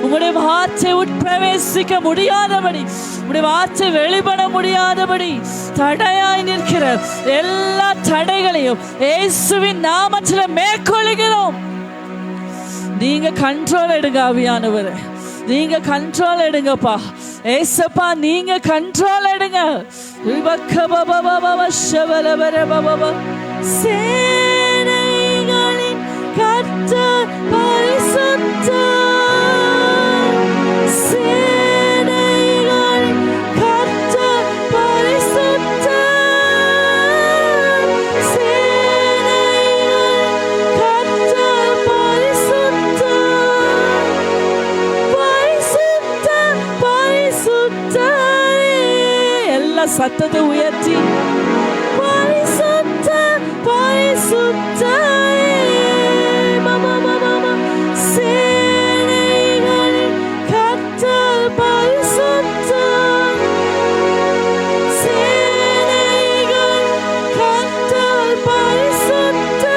உம்முடைய வார்த்தை உட்பிரவேசிக்க முடியாதபடி, உம்முடைய வார்த்தை வெளிப்பட முடியாதபடி தடையாய் நிற்கிற எல்லா தடைகளையும் இயேசுவின் நாமத்தில் மேற்கொள்கிறோம். நீங்க கண்ட்ரோல் எடுங்க ஆவியானவரே, நீங்க கண்ட்ரோல் எடுங்கப்பா ஏசப்பா, நீங்க கண்ட்ரோல் எடுங்க. சேனைகளின் கர்த்தர் பரிசுத்தர், சேனைகளின் கர்த்தர் பரிசுத்தர், சேனைகளின் கர்த்தர் பரிசுத்தர், பரிசுத்தர். எல்லா சத்தத்தை உயர்த்தி பரிசுத்தர், பரிசுத்தர். சேனைகளின் கர்த்தர் பரிசுத்தர், சேனைகளின் கர்த்தர் பரிசுத்தர்,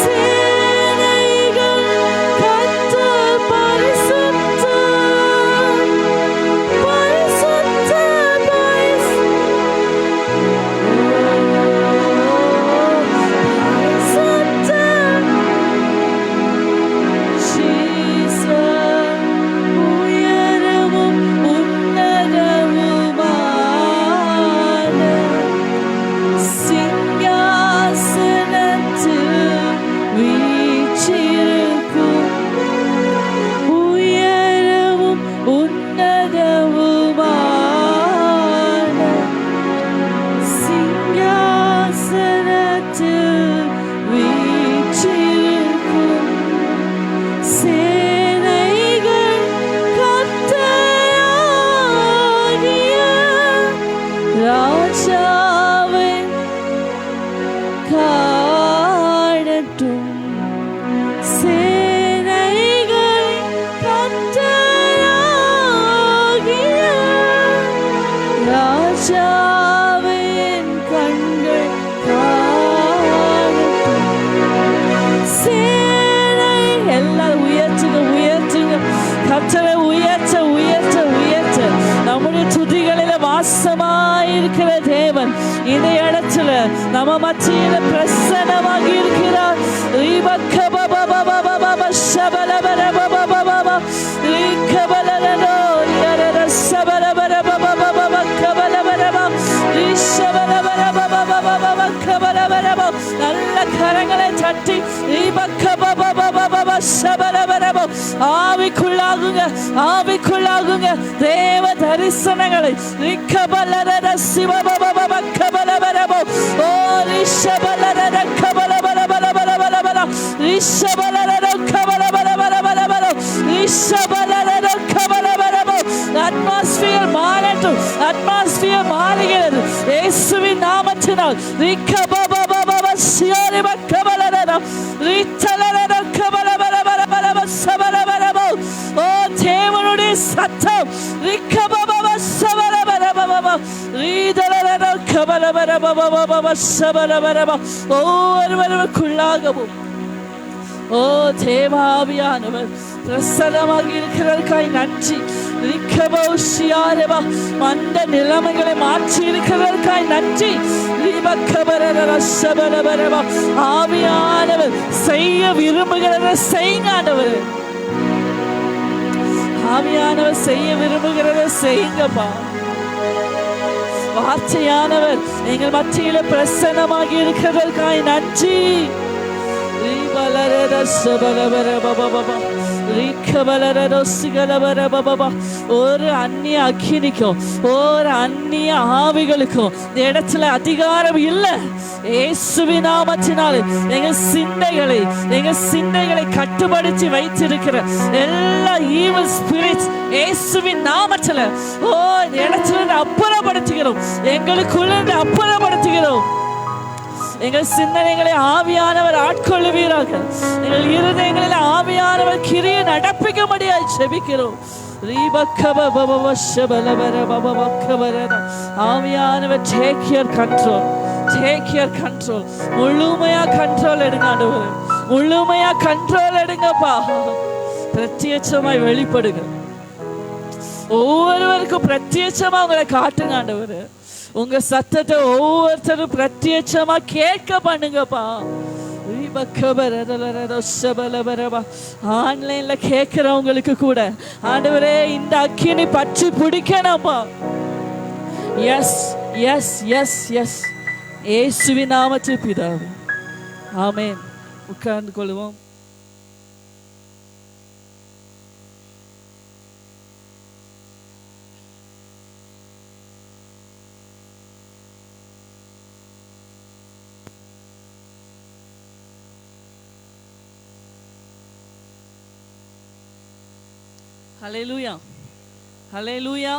சேனைகளின் கர்த்தர் பரிசுத்தர், பரிசுத்தர், வாசமாயிருக்கிற தேவன் இந்த இடத்துல நம்ம மத்தியில பிரசன்னமாகி இருக்கிறார். நல்ல கரங்களை தட்டி ஆவிக்குள்ளாகுங்க, ஆவிக்குள்ளாகுங்க. தேவ தரிசனங்களை அட்மாஸ்பியர் மாறட்டும், அட்மாஸ்பியர் மாறுகிறது இயேசுவின் நாமத்தினால். தேவனுடைய சத்தம் ஒவ்வொருவருக்குள்ளாகவும் ஓ தேவாவியானவர் பிரசன்னமாக இருக்கிறதற்காய் நன்றி. மந்த நிலைமைகளை மாற்றி இருக்கிறதற்காய் நன்றி. ஆவியானவர் செய்ய விரும்புகிறத செய்யுங்க ஆண்டவர், ஆவியானவர் செய்ய விரும்புகிறத செய்யுங்கப்பா. வார்த்தையானவர் எங்கள் மத்தியில பிரசன்னமாகி இருக்கிறதற்காய் நன்றி. ஒரு அந்நிய அக்கினிக்கும் ஒரு அந்நிய ஆவிகளுக்கும் இந்த இடத்துல அதிகாரம் இல்லை. இயேசுவின் நாமத்தினாலே எங்க சிந்தைகளை கட்டுப்படுத்தி வைத்திருக்கிற எல்லா ஈவில் ஸ்பிரிட்ஸ் இயேசுவின் நாமத்துல ஓ இந்த இடத்துல அப்புறப்படுத்துகிறோம், எங்களுக்குள்ள அப்புறப்படுத்துகிறோம். எங்கள் சிந்தனைகளை ஆவியானவர் ஆட்கொள்ளுவீராக. எங்கள் இருதயங்களில் ஆவியானவர் கிரியை நடப்பிக்கும்படியாய் செபிக்கிறோம். ஆவியானவர் take your control, take your control. முழுமையா கண்ட்ரோல் எடுங்க ஆண்டவரே, முழுமையா கண்ட்ரோல் எடுங்கப்பா. பிரத்யட்சமாய் வெளிப்படுங்க, ஒவ்வொருவருக்கும் பிரத்யட்சமா உங்களை காட்டுங்க ஆண்டவரே. உங்க சத்தத்தை ஒவ்வொருத்தரும் பிரத்யட்சமா கேட்க பண்ணுங்கப்பா. ஆன்லைன்ல கேட்கிறவங்களுக்கு கூட ஆண்டவரே இந்த அக்கினி பற்றி பிடிக்கணும்பா. எஸ் எஸ் எஸ் எஸ், இயேசுவின் நாமத்தில் பிதாவே, ஆமென். உட்கார்ந்து கொள்வோம். ஹல்லேலூயா, ஹல்லேலூயா.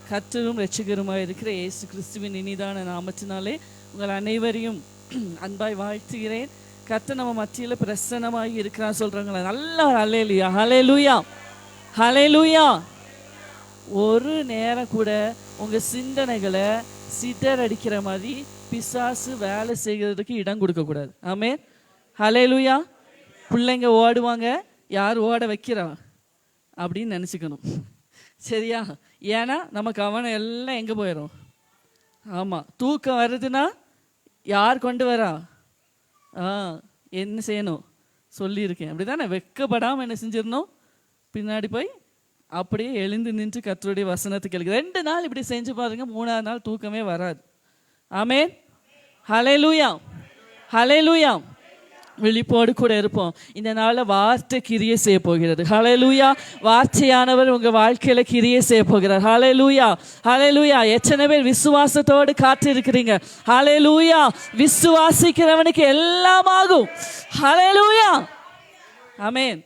கர்த்தரும் இரட்சகருமாய் இருக்கிற இயேசு கிறிஸ்துவின் இனிதான நாமத்தினாலே உங்கள் அனைவரையும் அன்பாய் வாழ்த்துகிறேன். கர்த்தர் நம்ம மத்தியில் பிரசன்னமாகி இருக்கிறான் சொல்றாங்களா? நல்ல ஹல்லேலூயா, ஹல்லேலூயா, ஹல்லேலூயா. ஒரு நேரம் கூட உங்க சிந்தனைகளை சிதறடிக்கிற மாதிரி பிசாசு வேலை செய்கிறதுக்கு இடம் கொடுக்க கூடாது. ஆமென், ஹல்லேலூயா. பிள்ளைங்க ஓடுவாங்க, யார் ஓட வைக்கிறா அப்படின்னு நினச்சிக்கணும், சரியா? ஏன்னா நம்ம கவனம் எல்லாம் எங்கே போயிடும்? ஆமாம், தூக்கம் வருதுன்னா யார் கொண்டு வரா? என்ன செய்யணும் சொல்லியிருக்கேன், அப்படி தானே? வெக்கப்படாமல் என்ன செஞ்சிடணும்? பின்னாடி போய் அப்படியே எழுந்து நின்று கர்த்தருடைய வசனத்தை கேளுங்க. 2 நாள் இப்படி செஞ்சு பாருங்க, 3ஆவது நாள் தூக்கமே வராது. ஆமென், ஹல்லேலூயா, ஹல்லேலூயா. விழிப்போடு கூட இருப்போம். இந்த நாளில் வார்த்தை கிரியை செய்ய போகிறது. ஹல்லேலூயா. வார்த்தையானவர் உங்கள் வாழ்க்கையில் கிரியை செய்ய போகிறார். ஹல்லேலூயா, ஹல்லேலூயா. எத்தனை பேர் விசுவாசத்தோடு காத்து இருக்கிறீங்க? ஹல்லேலூயா. விசுவாசிக்கிறவனுக்கு எல்லாம் ஆகும். ஹல்லேலூயா, ஆமென்.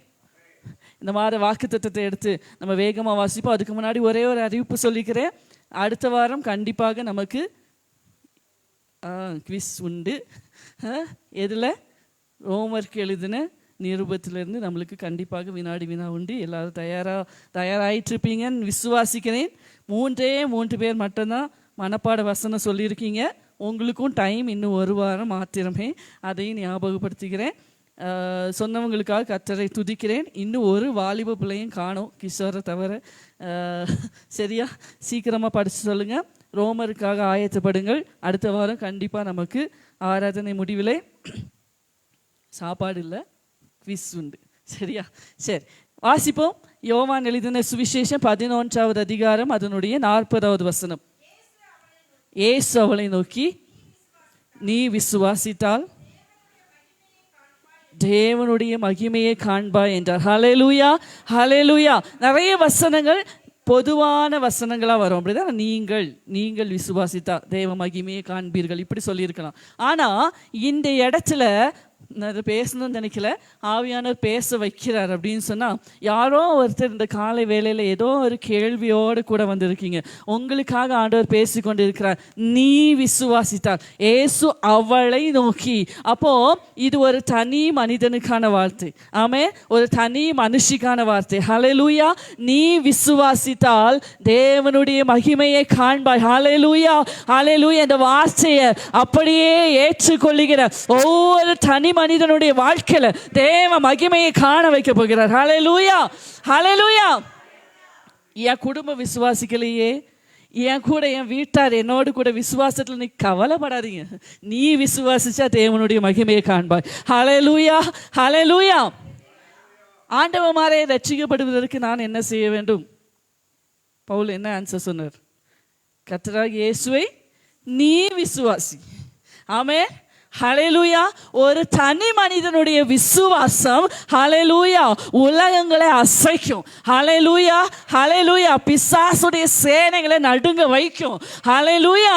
இந்த மாதிரி வாக்குத்தத்தத்தை எடுத்து நம்ம வேகமாக வாசிப்போம். அதுக்கு முன்னாடி ஒரே ஒரு அறிவிப்பு சொல்லிக்கிறேன். அடுத்த வாரம் கண்டிப்பாக நமக்கு குவிஸ் உண்டு. எதில்? ரோமருக்கு எழுதின நிருபத்திலிருந்து நம்மளுக்கு கண்டிப்பாக வினாடி வினா உண்டு. எல்லாரும் தயாராகிட்டுருப்பீங்கன்னு விசுவாசிக்கிறேன். 3 பேர் மட்டும்தான் மனப்பாட வசனம் சொல்லியிருக்கீங்க. உங்களுக்கும் டைம் இன்னும் 1 வாரம் மாத்திரமே, அதையும் ஞாபகப்படுத்திக்கிறேன். சொன்னவங்களுக்காக கர்த்தரை துதிக்கிறேன். இன்னும் ஒரு வாலிப பிள்ளையும் காணோம், கிஷோரை தவிர. சரியா, சீக்கிரமாக படித்து சொல்லுங்கள். ரோமருக்காக ஆயத்தப்படுங்கள். அடுத்த வாரம் கண்டிப்பாக நமக்கு ஆராதனை முடிவிலே சாப்பாடு இல்லை, குவிஸ் உண்டு. சரியா, சரி வாசிப்போம். யோவான் எழுதின சுவிசேஷம் 11வது அதிகாரம் அதனுடைய 40வது வசனம். இயேசு அவளை நோக்கி, நீ விசுவாசித்தால் தேவனுடைய மகிமையை காண்பாய் என்றார். ஹல்லேலூயா, ஹல்லேலூயா. நிறைய வசனங்கள் பொதுவான வசனங்களாக வரும், அப்படிதான். நீங்கள் விசுவாசித்தா தேவ மகிமையை காண்பீர்கள், இப்படி சொல்லியிருக்கலாம். ஆனால் இந்த இடத்துல நான் பேசணும்னு நினைக்கல, ஆவியானவர் பேச வைக்கிறார். அப்படின்னு சொன்னால், யாரோ ஒருத்தர் இந்த காலை வேளையில் ஏதோ ஒரு கேள்வியோடு கூட வந்திருக்கீங்க. உங்களுக்காக ஆண்டவர் பேசி கொண்டு இருக்கிறார். நீ விசுவாசித்தார். இயேசு அவளை நோக்கி. அப்போ இது ஒரு தனி மனிதனுக்கான வார்த்தை. ஆமே, ஒரு தனி மனுஷிக்கான வார்த்தை. ஹல்லேலூயா. நீ விசுவாசித்தால் தேவனுடைய மகிமையை காண்பாய். ஹல்லேலூயா, ஹல்லேலூயா. இந்த வார்த்தையை அப்படியே ஏற்றுக்கொள்ளுகிற ஒவ்வொரு தனி மனிதனுடைய வாழ்க்கையில தேவ மகிமையை காண வைக்க போகிறார். ஹல்லேலூயா, ஹல்லேலூயா. என் குடும்ப விசுவாசிக்கலையே, என் கூட என் வீட்டார் என்னோடு கூட விசுவாசத்தில் நீ கவலைப்படாதீங்க. நீ விசுவாசிச்சா தேவனுடைய மகிமையை காண்பாய். ஹல்லேலூயா, ஹல்லேலூயா. ஆண்டவமாரே ரட்சிக்கப்படுவதற்கு நான் என்ன செய்ய வேண்டும்? பவுல் என்ன ஆன்சர் சொன்னார்? கர்த்தராகிய இயேசுவை நீ விசுவாசி. ஆமென், ஹல்லேலூயா. ஒரு தனி மனிதனுடைய விசுவாசம், ஹல்லேலூயா, உலகங்களை அசைக்கும். ஹல்லேலூயா, ஹல்லேலூயா. பிசாசுடைய சேனைகளை நடுங்க வைக்கும். ஹல்லேலூயா.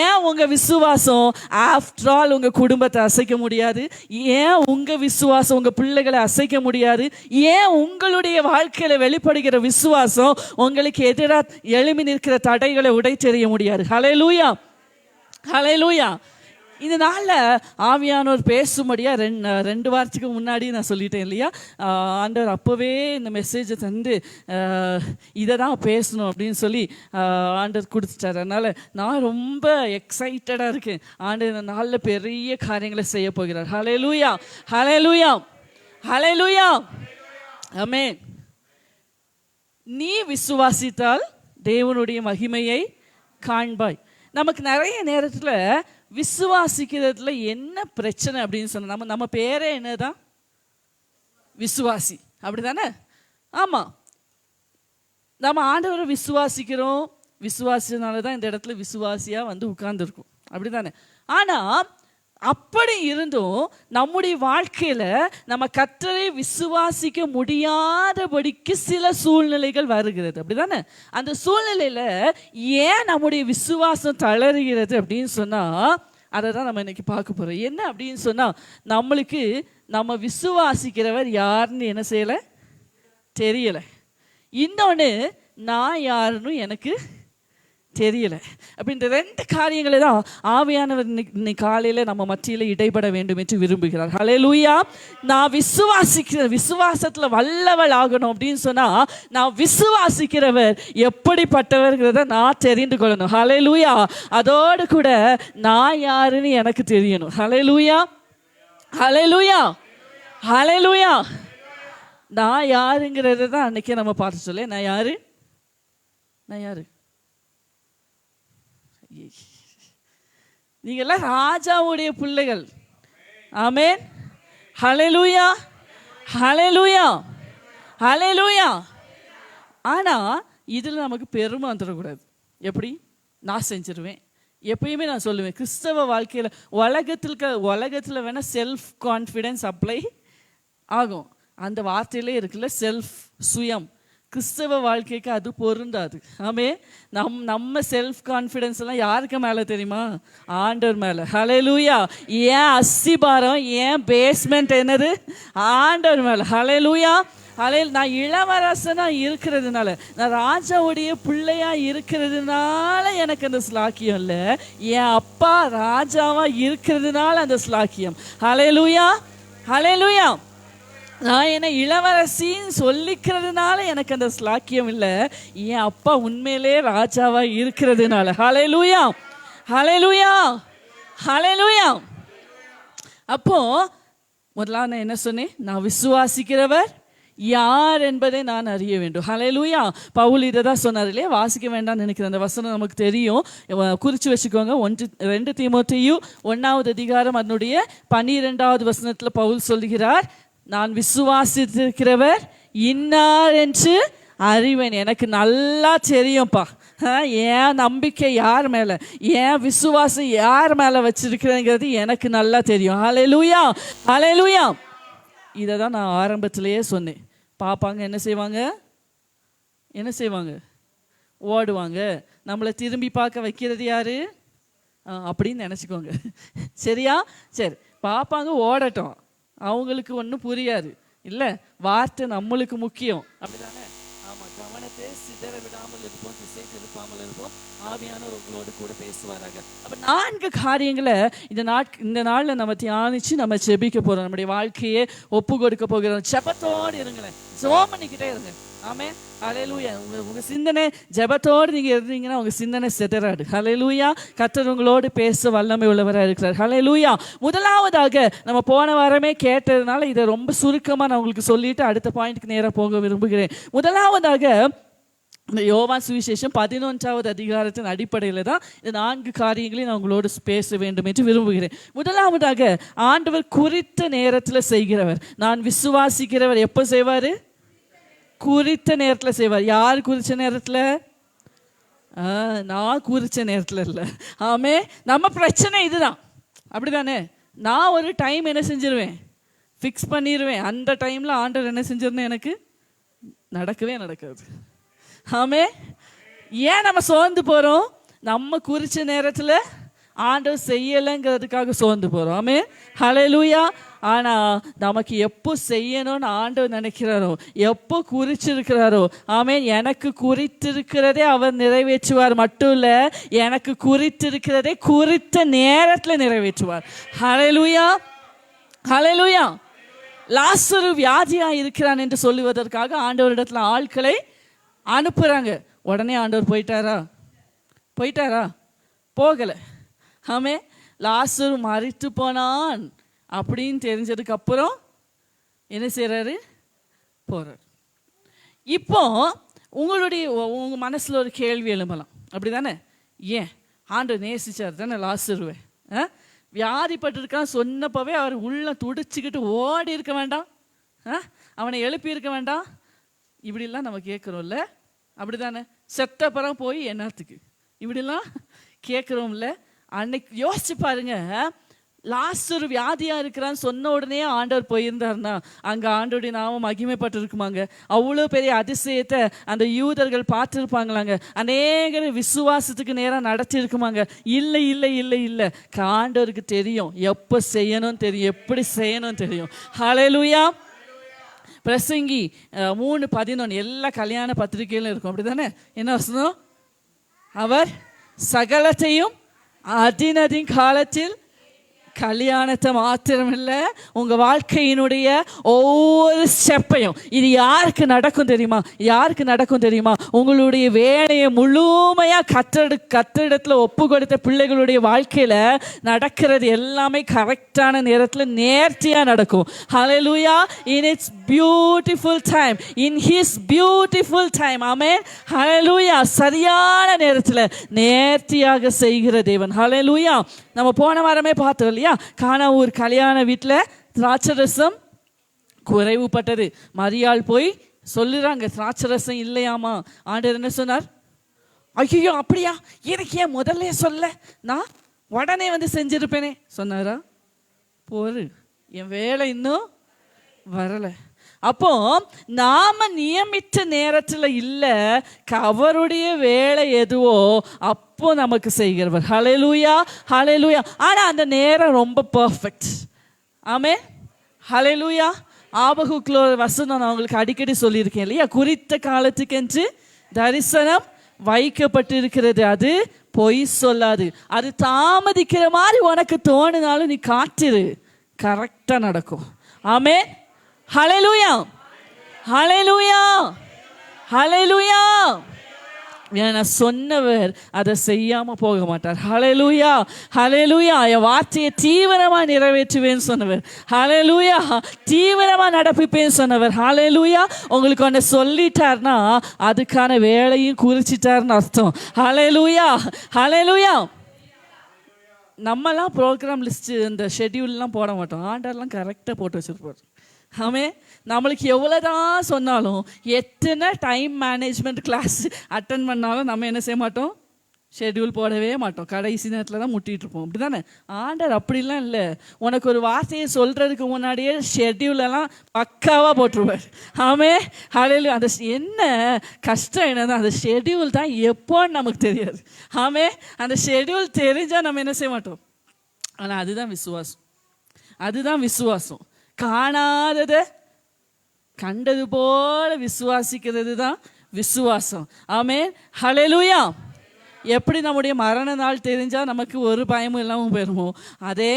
ஏன் உங்க விசுவாசம் ஆஃப்டர் ஆல் உங்க குடும்பத்தை அசைக்க முடியாது? ஏன் உங்க விசுவாசம் உங்க பிள்ளைகளை அசைக்க முடியாது? ஏன் உங்களுடைய வாழ்க்கையில வெளிப்படுகிற விசுவாசம் உங்களுக்கு எதிராக எழும்பி நிற்கிற தடைகளை உடைத்தெறிய முடியாது? ஹல்லேலூயா, ஹல்லேலூயா. இந்த நாளில் ஆவியானவர் பேசும்படியா ரெண்டு வாரத்துக்கு முன்னாடி நான் சொல்லிட்டேன் இல்லையா, ஆண்டவர் அப்போவே இந்த மெசேஜை தந்து இதை தான் பேசணும் அப்படின்னு சொல்லி ஆண்டவர் கொடுத்துட்டார். அதனால் நான் ரொம்ப எக்ஸைட்டடாக இருக்கேன். ஆண்டவர் இந்த நாளில் பெரிய காரியங்களை செய்ய போகிறார். ஹல்லேலூயா, ஹல்லேலூயா, ஹல்லேலூயா, ஆமென். நீ விசுவாசித்தால் தேவனுடைய மகிமையை காண்பாய். நமக்கு நிறைய நேரத்தில் விசுவாசிக்கிறதுல என்ன பிரச்சனை அப்படின்னு சொன்ன, நம்ம பேரே என்னதான் விசுவாசி, அப்படிதானே? ஆமாம், நம்ம ஆண்டவரை விசுவாசிக்கிறோம். விசுவாசினால தான் இந்த இடத்துல விசுவாசியாக வந்து உட்கார்ந்துருக்கும், அப்படிதானே? ஆனால் அப்படி இருந்தும் நம்முடைய வாழ்க்கையில் நம்ம கர்த்தரை விசுவாசிக்க முடியாதபடிக்கு சில சூழ்நிலைகள் வருகிறது, அப்படிதானே? அந்த சூழ்நிலையில் ஏன் நம்முடைய விசுவாசம் தளருகிறது அப்படின்னு சொன்னால் அதை தான் நம்ம இன்னைக்கு பார்க்க போகிறோம். என்ன அப்படின்னு சொன்னால், நம்மளுக்கு நம்ம விசுவாசிக்கிறவர் யாருன்னு என்ன செய்யலை, தெரியலை. இன்னொன்று, நான் யாருன்னு எனக்கு தெரியல. அப்போ இந்த ரெண்டு காரியங்களை தான் ஆவியானவர் இன்னைக்கு காலையில் நம்ம மத்தியில் இடைப்பட வேண்டும் என்று விரும்புகிறார். ஹல்லேலூயா. நான் விசுவாசத்தில் வல்லவள் ஆகணும் அப்படின்னு சொன்னால், நான் விசுவாசிக்கிறவர் எப்படிப்பட்டவர்கிறத நான் தெரிந்து கொள்ளணும். ஹல்லேலூயா. அதோடு கூட நான் யாருன்னு எனக்கு தெரியணும். ஹல்லேலூயா, ஹல்லேலூயா, ஹல்லேலூயா. நான் யாருங்கிறத தான் அன்னைக்கே நம்ம பார்த்து சொல்ல. நான் யாரு? நீங்க எல்லாம் ராஜாவுடைய பிள்ளைகள். ஆமென். ஹல்லேலூயா, ஹல்லேலூயா, ஹல்லேலூயா. ஆனா இதுல நமக்கு பெருமை வந்துடக்கூடாது. எப்படி? நான் செஞ்சிருவேன். எப்பயுமே நான் சொல்லுவேன், கிறிஸ்தவ வாழ்க்கையில் உலகத்தில் வேணா செல்ஃப் கான்ஃபிடென்ஸ் அப்ளை ஆகும். அந்த வார்த்தையிலே இருக்குல்ல, செல்ஃப், சுயம். கிறிஸ்தவ வாழ்க்கைக்கு அது பொருந்தாது. ஆமே. நம்ம செல்ஃப் கான்ஃபிடென்ஸ் எல்லாம் யாருக்கு மேலே தெரியுமா? ஆண்டவர் மேலே. ஹல்லேலூயா. ஏன் அஸ்திபாரம், ஏன் பேஸ்மெண்ட் என்னது? ஆண்டவர் மேலே. ஹல்லேலூயா. நான் இளவரசனா இருக்கிறதுனால, நான் ராஜாவுடைய பிள்ளையா இருக்கிறதுனால எனக்கு அந்த ஸ்லாக்கியம் இல்லை, என் அப்பா ராஜாவா இருக்கிறதுனால அந்த ஸ்லாக்கியம். ஹல்லேலூயா, ஹல்லேலூயா. நான் என்ன இளவரசின்னு சொல்லிக்கிறதுனால எனக்கு அந்த ஸ்லாக்கியம் இல்லை, என் அப்பா உண்மையிலே ராஜாவா இருக்கிறதுனால. ஹல்லேலூயா, ஹல்லேலூயா, ஹல்லேலூயா. அப்போ முதல்ல நான் என்ன சொன்னேன்? நான் விசுவாசிக்கிறவர் யார் என்பதை நான் அறிய வேண்டும். ஹல்லேலூயா. பவுல் இதை தான் சொன்னார் இல்லையா? வாசிக்க வேண்டாம்னு நினைக்கிறேன், அந்த வசனம் நமக்கு தெரியும், குறித்து வச்சுக்கோங்க. 2 தீமோத்தேயு 1வது அதிகாரம் அதனுடைய 12வது வசனத்தில் பவுல் சொல்கிறார், நான் விசுவாசித்திருக்கிறவர் இன்னார் என்று அறிவேன். எனக்கு நல்லா தெரியும்ப்பா, என் நம்பிக்கை யார் மேலே, என் விசுவாசம் யார் மேலே வச்சிருக்கிறேங்கிறது எனக்கு நல்லா தெரியும். ஹல்லேலூயா, ஹல்லேலூயா. இதை தான் நான் ஆரம்பத்திலேயே சொன்னேன். பாப்பாங்க என்ன செய்வாங்க? ஓடுவாங்க. நம்மளை திரும்பி பார்க்க வைக்கிறது யாரு? அப்படின்னு நினச்சிக்கோங்க. சரியா? சரி, பாப்பாங்க ஓடட்டும், அவங்களுக்கு ஒன்றும் புரியாது இல்லை, வார்த்தை நம்மளுக்கு முக்கியம், அப்படிதானே? ஆமாம், கவனத்தை சிதற விடாமல் இருப்போம், திசை திருப்பாமல் இருப்போம், ஆவியானவர் உங்களோடு கூட பேசுவாராக. அப்போ 4 காரியங்களை இந்த நாளில் நம்ம தியானிச்சு நம்ம ஜெபிக்க போகிறோம். நம்முடைய வாழ்க்கையை ஒப்பு கொடுக்க போகிறோம். ஜெபத்தோடு இருங்களேன், ஜெபம் பண்ணிக்கிட்டே இருங்க. ஆமென். ஹல்லேலூயா. உங்க சிந்தனை ஜெபத்தோடு நீங்க இருந்தீங்கன்னா உங்க சிந்தனை சிதறாது. ஹல்லேலூயா. கர்த்தர் உங்களோடு பேச வல்லமை உள்ளவராக இருக்கிறார். ஹல்லேலூயா. முதலாவதாக நம்ம போன வாரமே கேட்டதுனால இதை ரொம்ப சுருக்கமா நான் உங்களுக்கு சொல்லிட்டு அடுத்த பாயிண்ட்க்கு நேராக போக விரும்புகிறேன். முதலாவதாக யோவான் சுவிசேஷம் 11வது அதிகாரத்தின் அடிப்படையில் தான் இந்த 4 காரியங்களையும் நான் உங்களோடு பேச வேண்டும் என்று விரும்புகிறேன். முதலாவதாக, ஆண்டவர் குறித்த நேரத்தில் செய்கிறவர். நான் விசுவாசிக்கிறவர் எப்போ செய்வார்? குறித்த நேரத்தில் செய்வார். யார் குறித்த நேரத்தில்? நான் குறித்த நேரத்தில் இல்லை. ஆமே. நம்ம பிரச்சனை இதுதான், அப்படிதானே? நான் ஒரு டைம் என்ன செஞ்சிருவேன், ஃபிக்ஸ் பண்ணிடுவேன். அந்த டைமில் ஆண்டவர் என்ன செஞ்சிருந்தேன், எனக்கு நடக்காது. ஆமே. ஏன் நம்ம சோர்ந்து போகிறோம்? நம்ம குறித்த நேரத்தில் ஆண்டவர் செய்யலைங்கிறதுக்காக சோர்ந்து போகிறோம். ஆமென், ஹல்லேலூயா. ஆனால் நமக்கு எப்போ செய்யணும்னு ஆண்டவர் நினைக்கிறாரோ, எப்போ குறிச்சிருக்கிறாரோ, ஆமென், எனக்கு குறித்திருக்கிறதே அவர் நிறைவேற்றுவார். மட்டும் இல்லை, எனக்கு குறித்திருக்கிறதே குறித்த நேரத்தில் நிறைவேற்றுவார். ஹல்லேலூயா, ஹல்லேலூயா. லாசரு வியாதியா இருக்கிறான் என்று சொல்லுவதற்காக ஆண்டவரிடத்துல ஆட்களை அனுப்புறாங்க. உடனே ஆண்டவர் போயிட்டாரா? போகலை. ஆமே, லாசரு மரித்து போனான் அப்படின்னு தெரிஞ்சதுக்கு அப்புறம் என்ன செய்யறாரு? போறாரு. இப்போ உங்க மனசுல ஒரு கேள்வி எழும்பலாம், அப்படிதானே? ஏன் ஆண்டவர் நேசிச்சார் தானே லாசருவை? வியாதிப்பட்டிருக்கான் சொன்னப்பவே அவர் உள்ள துடிச்சுக்கிட்டு ஓடி இருக்க வேண்டாம்? அவனை எழுப்பி இருக்க வேண்டாம்? இப்படிலாம் நம்ம கேட்குறோம்ல, அப்படிதானே? செத்தப்பறம் போய் என்னத்துக்கு இப்படிலாம் கேட்குறோம்ல. அன்னைக்கு யோசிச்சு பாருங்க, லாசரு வியாதியா இருக்கிறான்னு சொன்ன உடனே ஆண்டவர் போயிருந்தாருன்னா அங்க ஆண்டோடைய நாமம் மகிமைப்பட்டிருக்குமாங்க. அவ்வளோ பெரிய அதிசயத்தை அந்த யூதர்கள் பார்த்துருப்பாங்களாங்க. அநேகர் விசுவாசத்துக்கு நேரம் நடத்திருக்குமாங்க. இல்லை இல்லை இல்லை இல்லை, ஆண்டவருக்கு தெரியும் எப்போ செய்யணும் தெரியும், எப்படி செய்யணும் தெரியும். ஹல்லேலூயா. பிரசங்கி 3:11 எல்லா கல்யாண பத்திரிகையிலும் இருக்கும், அப்படிதானே? என்ன வசனம்? அவர் சகலத்தையும் அதினதின் காலத்தில், கல்யாணத்தை மாத்திரமில்லை, உங்க வாழ்க்கையினுடைய ஒவ்வொரு ஸ்டெப்பையும். இது யாருக்கு நடக்கும் தெரியுமா? உங்களுடைய வேலையை முழுமையா கத்திடத்துல ஒப்பு கொடுத்த பிள்ளைகளுடைய வாழ்க்கையில நடக்கிறது எல்லாமே கரெக்டான நேரத்தில் நேர்த்தியா நடக்கும். ஹல்லேலூயா. In its beautiful time, in his beautiful time. ஆமென், ஹல்லேலூயா. சரியான நேரத்தில் நேர்த்தியாக செய்கிற தேவன். ஹல்லேலூயா. நம்ம போன வாரமே பார்த்தோம் இல்லையா, கானா ஊர் கல்யாண வீட்டில் திராட்சரசம் குறைவுபட்டது. மரியாள் போய் சொல்லுறாங்க, திராட்சரசம் இல்லையாமா. ஆண்டவர் என்ன சொன்னார்? ஐயோ அப்படியா, எனக்கு ஏன் முதல்ல சொல்ல, நான் உடனே வந்து செஞ்சிருப்பேனே சொன்னாரா? போரு, என் வேலை இன்னும் வரலை. அப்போ நாம நியமித்த நேரத்தில் இல்லை, அவருடைய வேலை எதுவோ அப்போ நமக்கு செய்கிறவர். ஹல்லேலூயா, ஹல்லேலூயா. ஆனா அந்த நேரம் ரொம்ப பர்ஃபெக்ட். ஆமென், ஹல்லேலூயா. ஆபகுக்குள்ள வசனம் நான் உங்களுக்கு அடிக்கடி சொல்லியிருக்கேன் இல்லையா, குறித்த காலத்துக்கென்று தரிசனம் வைக்கப்பட்டிருக்கிறது, அது பொய் சொல்லாது. அது தாமதிக்கிற மாதிரி உனக்கு தோணுனாலும் நீ காத்திரு, கரெக்டா நடக்கும். ஆமென், ஹல்லேலூயா, ஹல்லேலூயா, ஹல்லேலூயா. ஏன்னா சொன்னவர் அதை செய்யாம போக மாட்டார். ஹல்லேலூயா, ஹல்லேலூயா. என் வார்த்தையை தீவிரமா நிறைவேற்றுவேன்னு சொன்னவர். ஹல்லேலூயா. தீவிரமா நடப்பிப்பேன்னு சொன்னவர். ஹல்லேலூயா. உங்களுக்கு ஒன்று சொல்லிட்டார்னா அதுக்கான வேலையும் குறிச்சிட்டார்னு அர்த்தம். ஹல்லேலூயா, ஹல்லேலூயா. நம்மலாம் ப்ரோக்ராம் லிஸ்ட்டு இந்த ஷெட்யூல்லாம் போட மாட்டோம், ஆண்டர்லாம் கரெக்டாக போட்டு வச்சுருப்பார். ஆமே, நம்மளுக்கு எவ்வளோதான் சொன்னாலும், எத்தனை டைம் மேனேஜ்மெண்ட் கிளாஸ் அட்டன் பண்ணாலும் நம்ம என்ன செய்ய மாட்டோம்? ஷெட்யூல் போடவே மாட்டோம். கடைசி நேரத்தில் தான் முட்டிகிட்டு இருப்போம், அப்படி தானே? ஆண்டர் அப்படிலாம் இல்லை. உனக்கு ஒரு வார்த்தையை சொல்கிறதுக்கு முன்னாடியே ஷெட்யூலெல்லாம் பக்காவாக போட்டுருவார். ஆமே, ஹல்லேலூயா. அந்த என்ன கஷ்டம் என்னன்னா, அந்த ஷெட்யூல் தான் எப்போன்னு நமக்கு தெரியாது. ஆமே, அந்த ஷெட்யூல் தெரிஞ்சால் நம்ம என்ன செய்ய மாட்டோம். ஆனால் அதுதான் விசுவாசம், அதுதான் விசுவாசம். காணாததை கண்டது போல விசுவாசிக்கிறது தான் விசுவாசம். ஆமென், ஹல்லேலூயா. எப்படி நம்முடைய மரண நாள் தெரிஞ்சால் நமக்கு ஒரு பயமும் இல்லாமல் போயிடுமோ, அதே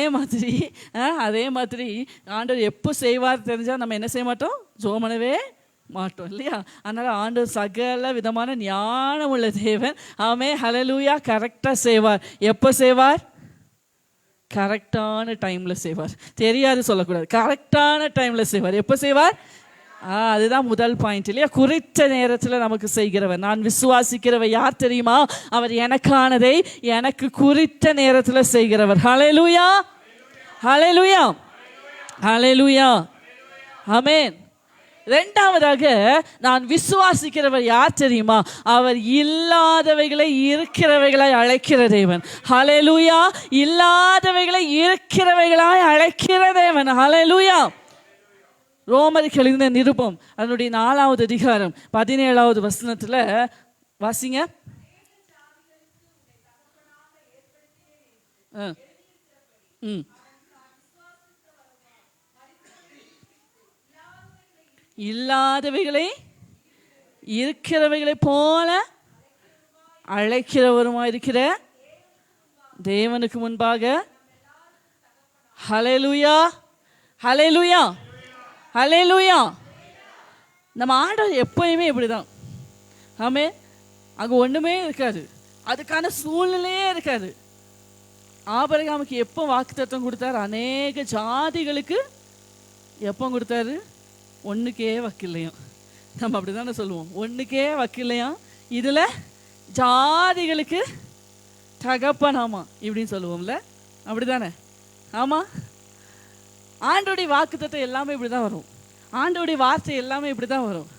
மாதிரி ஆண்டவர் எப்போ செய்வார் தெரிஞ்சால் நம்ம என்ன செய்ய மாட்டோம்? ஜோமனவே மாட்டோம் இல்லையா? அதனால் ஆண்டவர் சகல விதமான ஞானம் உள்ள தேவன். ஆமென், ஹல்லேலூயா. கரெக்டாக செய்வார். எப்போ செய்வார்? கரெக்டான டைமில் செய்வார். தெரியாது சொல்லக்கூடாது, கரெக்டான டைமில் செய்வார். எப்போ செய்வார்? அதுதான் முதல் பாயிண்ட் இல்லையா? குறித்த நேரத்தில் நமக்கு செய்கிறவர். நான் விசுவாசிக்கிறவர் யார் தெரியுமா? அவர் எனக்கானதை எனக்கு குறித்த நேரத்தில் செய்கிறவர். ஹல்லேலூயா, ஹல்லேலூயா, ஹல்லேலூயா. ஆமென். இரண்டாவதாக நான் விசுவாசிக்கிறவர் யார் தெரியுமா? அவர் இல்லாதவைகளை இருக்கிறவைகளாய் அழைக்கிற தேவன். ஹல்லேலூயா. இல்லாதவைகளை இருக்கிறவைகளாய் அழைக்கிற தேவன். ஹல்லேலூயா. ரோமருக்கு எழுதின நிருபம் அதனுடைய 4வது அதிகாரம் 17வது வசனத்துல வாசிங்க. ஆ ம் இல்லாதவைகளை இருக்கிறவைகளை போல அழைக்கிறவருமா இருக்கிற தேவனுக்கு முன்பாக ஹல்லேலூயா ஹல்லேலூயா ஹல்லேலூயா. நம்ம ஆண்டவர் எப்பயுமே இப்படிதான். ஆமே, அங்கே ஒன்றுமே இருக்காது, அதுக்கான சூழ்நிலையே இருக்காது. ஆபிரகாமுக்கு எப்போ வாக்குத்தத்தம் கொடுத்தாரு? அநேக ஜாதிகளுக்கு எப்போ கொடுத்தாரு? ஒன்றுக்கே வக்கில்லையாம். நம்ம அப்படி தானே சொல்லுவோம், ஒன்றுக்கே வக்கில்லையாம், இதில் ஜாதிகளுக்கு தகப்பனாமா இப்படின்னு சொல்லுவோம்ல, அப்படி தானே? ஆமாம், ஆண்டோடைய வாக்குத்தத்தம் எல்லாமே இப்படி தான் வரும், ஆண்டோடைய வார்த்தை எல்லாமே இப்படி தான் வரும்.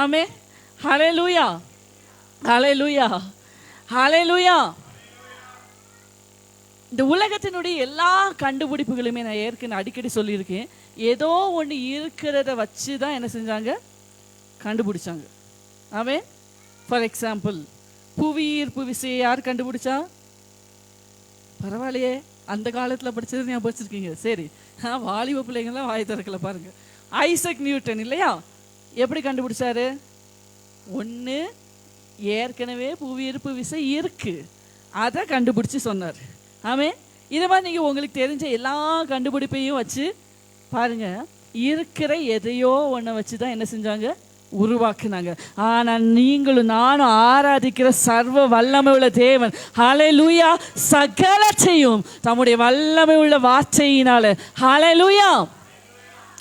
ஆமே, ஹல்லேலூயா ஹல்லேலூயா ஹல்லேலூயா. இந்த உலகத்தினுடைய எல்லா கண்டுபிடிப்புகளுமே நான் ஏற்கனவே அடிக்கடி சொல்லியிருக்கேன், ஏதோ ஒன்று இருக்கிறத வச்சு தான் என்ன செஞ்சாங்க? கண்டுபிடிச்சாங்க. ஆமே, ஃபார் எக்ஸாம்பிள் புவியீர்ப்பு விசையை யார் கண்டுபிடிச்சா? பரவாயில்லையே, அந்த காலத்தில் படித்தது ஞாபகம் வச்சுருக்கீங்க. சரி, வாலிப பிள்ளைங்களாம் வாய் திறக்கல பாருங்க. ஐசக் நியூட்டன் இல்லையா, எப்படி கண்டுபிடிச்சாரு? ஒன்று ஏற்கனவே புவியீர்ப்பு விசை இருக்கு, அதை கண்டுபிடிச்சி சொன்னார். ஆமே, இதை மாதிரி நீங்கள் உங்களுக்கு தெரிஞ்ச எல்லா கண்டுபிடிப்பையும் வச்சு பாருங்க, இருக்கிற எதையோ ஒன்றை வச்சு தான் என்ன செஞ்சாங்க? உருவாக்குனாங்க. ஆனால் நீங்களும் நானும் ஆராதிக்கிற சர்வ வல்லமை உள்ள தேவன் ஹல்லேலூயா சகலத்தையும் தம்முடைய வல்லமை உள்ள வார்த்தையினால ஹல்லேலூயா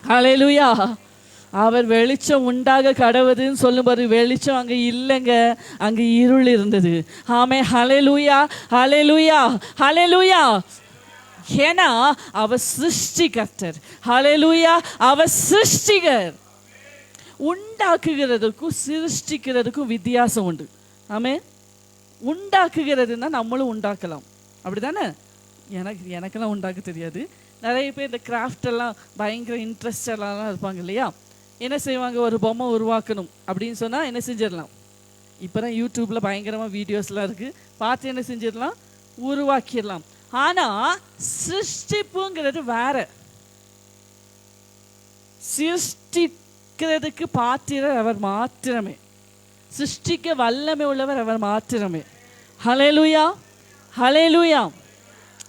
ஹல்லேலூயா அவர் வெளிச்சம் உண்டாக கடவுதுன்னு சொல்லும்போது வெளிச்சம் அங்கே இல்லைங்க, அங்கே இருள் இருந்தது. ஆமே, ஹல்லேலூயா ஹல்லேலூயா ஹல்லேலூயா. ஏன்னா அவர் சிருஷ்டிகர்த்தர். ஹல்லேலூயா, அவர் சிருஷ்டிகர். உண்டாக்குகிறதுக்கும் சிருஷ்டிக்கிறதுக்கும் வித்தியாசம் உண்டு. ஆமே, உண்டாக்குகிறதுனா நம்மளும் உண்டாக்கலாம், அப்படி தானே? எனக்கெல்லாம் உண்டாக்க தெரியாது. நிறைய பேர் இந்த கிராஃப்ட் எல்லாம் பயங்கர இன்ட்ரெஸ்டெல்லாம் இருப்பாங்க இல்லையா, என்ன செய்வாங்க? ஒரு பொம்மை உருவாக்கணும் அப்படின்னு சொன்னால் என்ன செஞ்சிடலாம்? இப்போ தான் யூடியூப்பில் பயங்கரமாக வீடியோஸ்லாம் இருக்குது, பார்த்து என்ன செஞ்சிடலாம்? உருவாக்கிடலாம். ஆனால் சிருஷ்டிப்புங்கிறது வேற. சிருஷ்டிக்கிறதுக்கு பாத்திரர் அவர் மாத்திரமே, சிருஷ்டிக்க வல்லமை உள்ளவர் அவர் மாத்திரமே. ஹல்லேலூயா ஹல்லேலூயா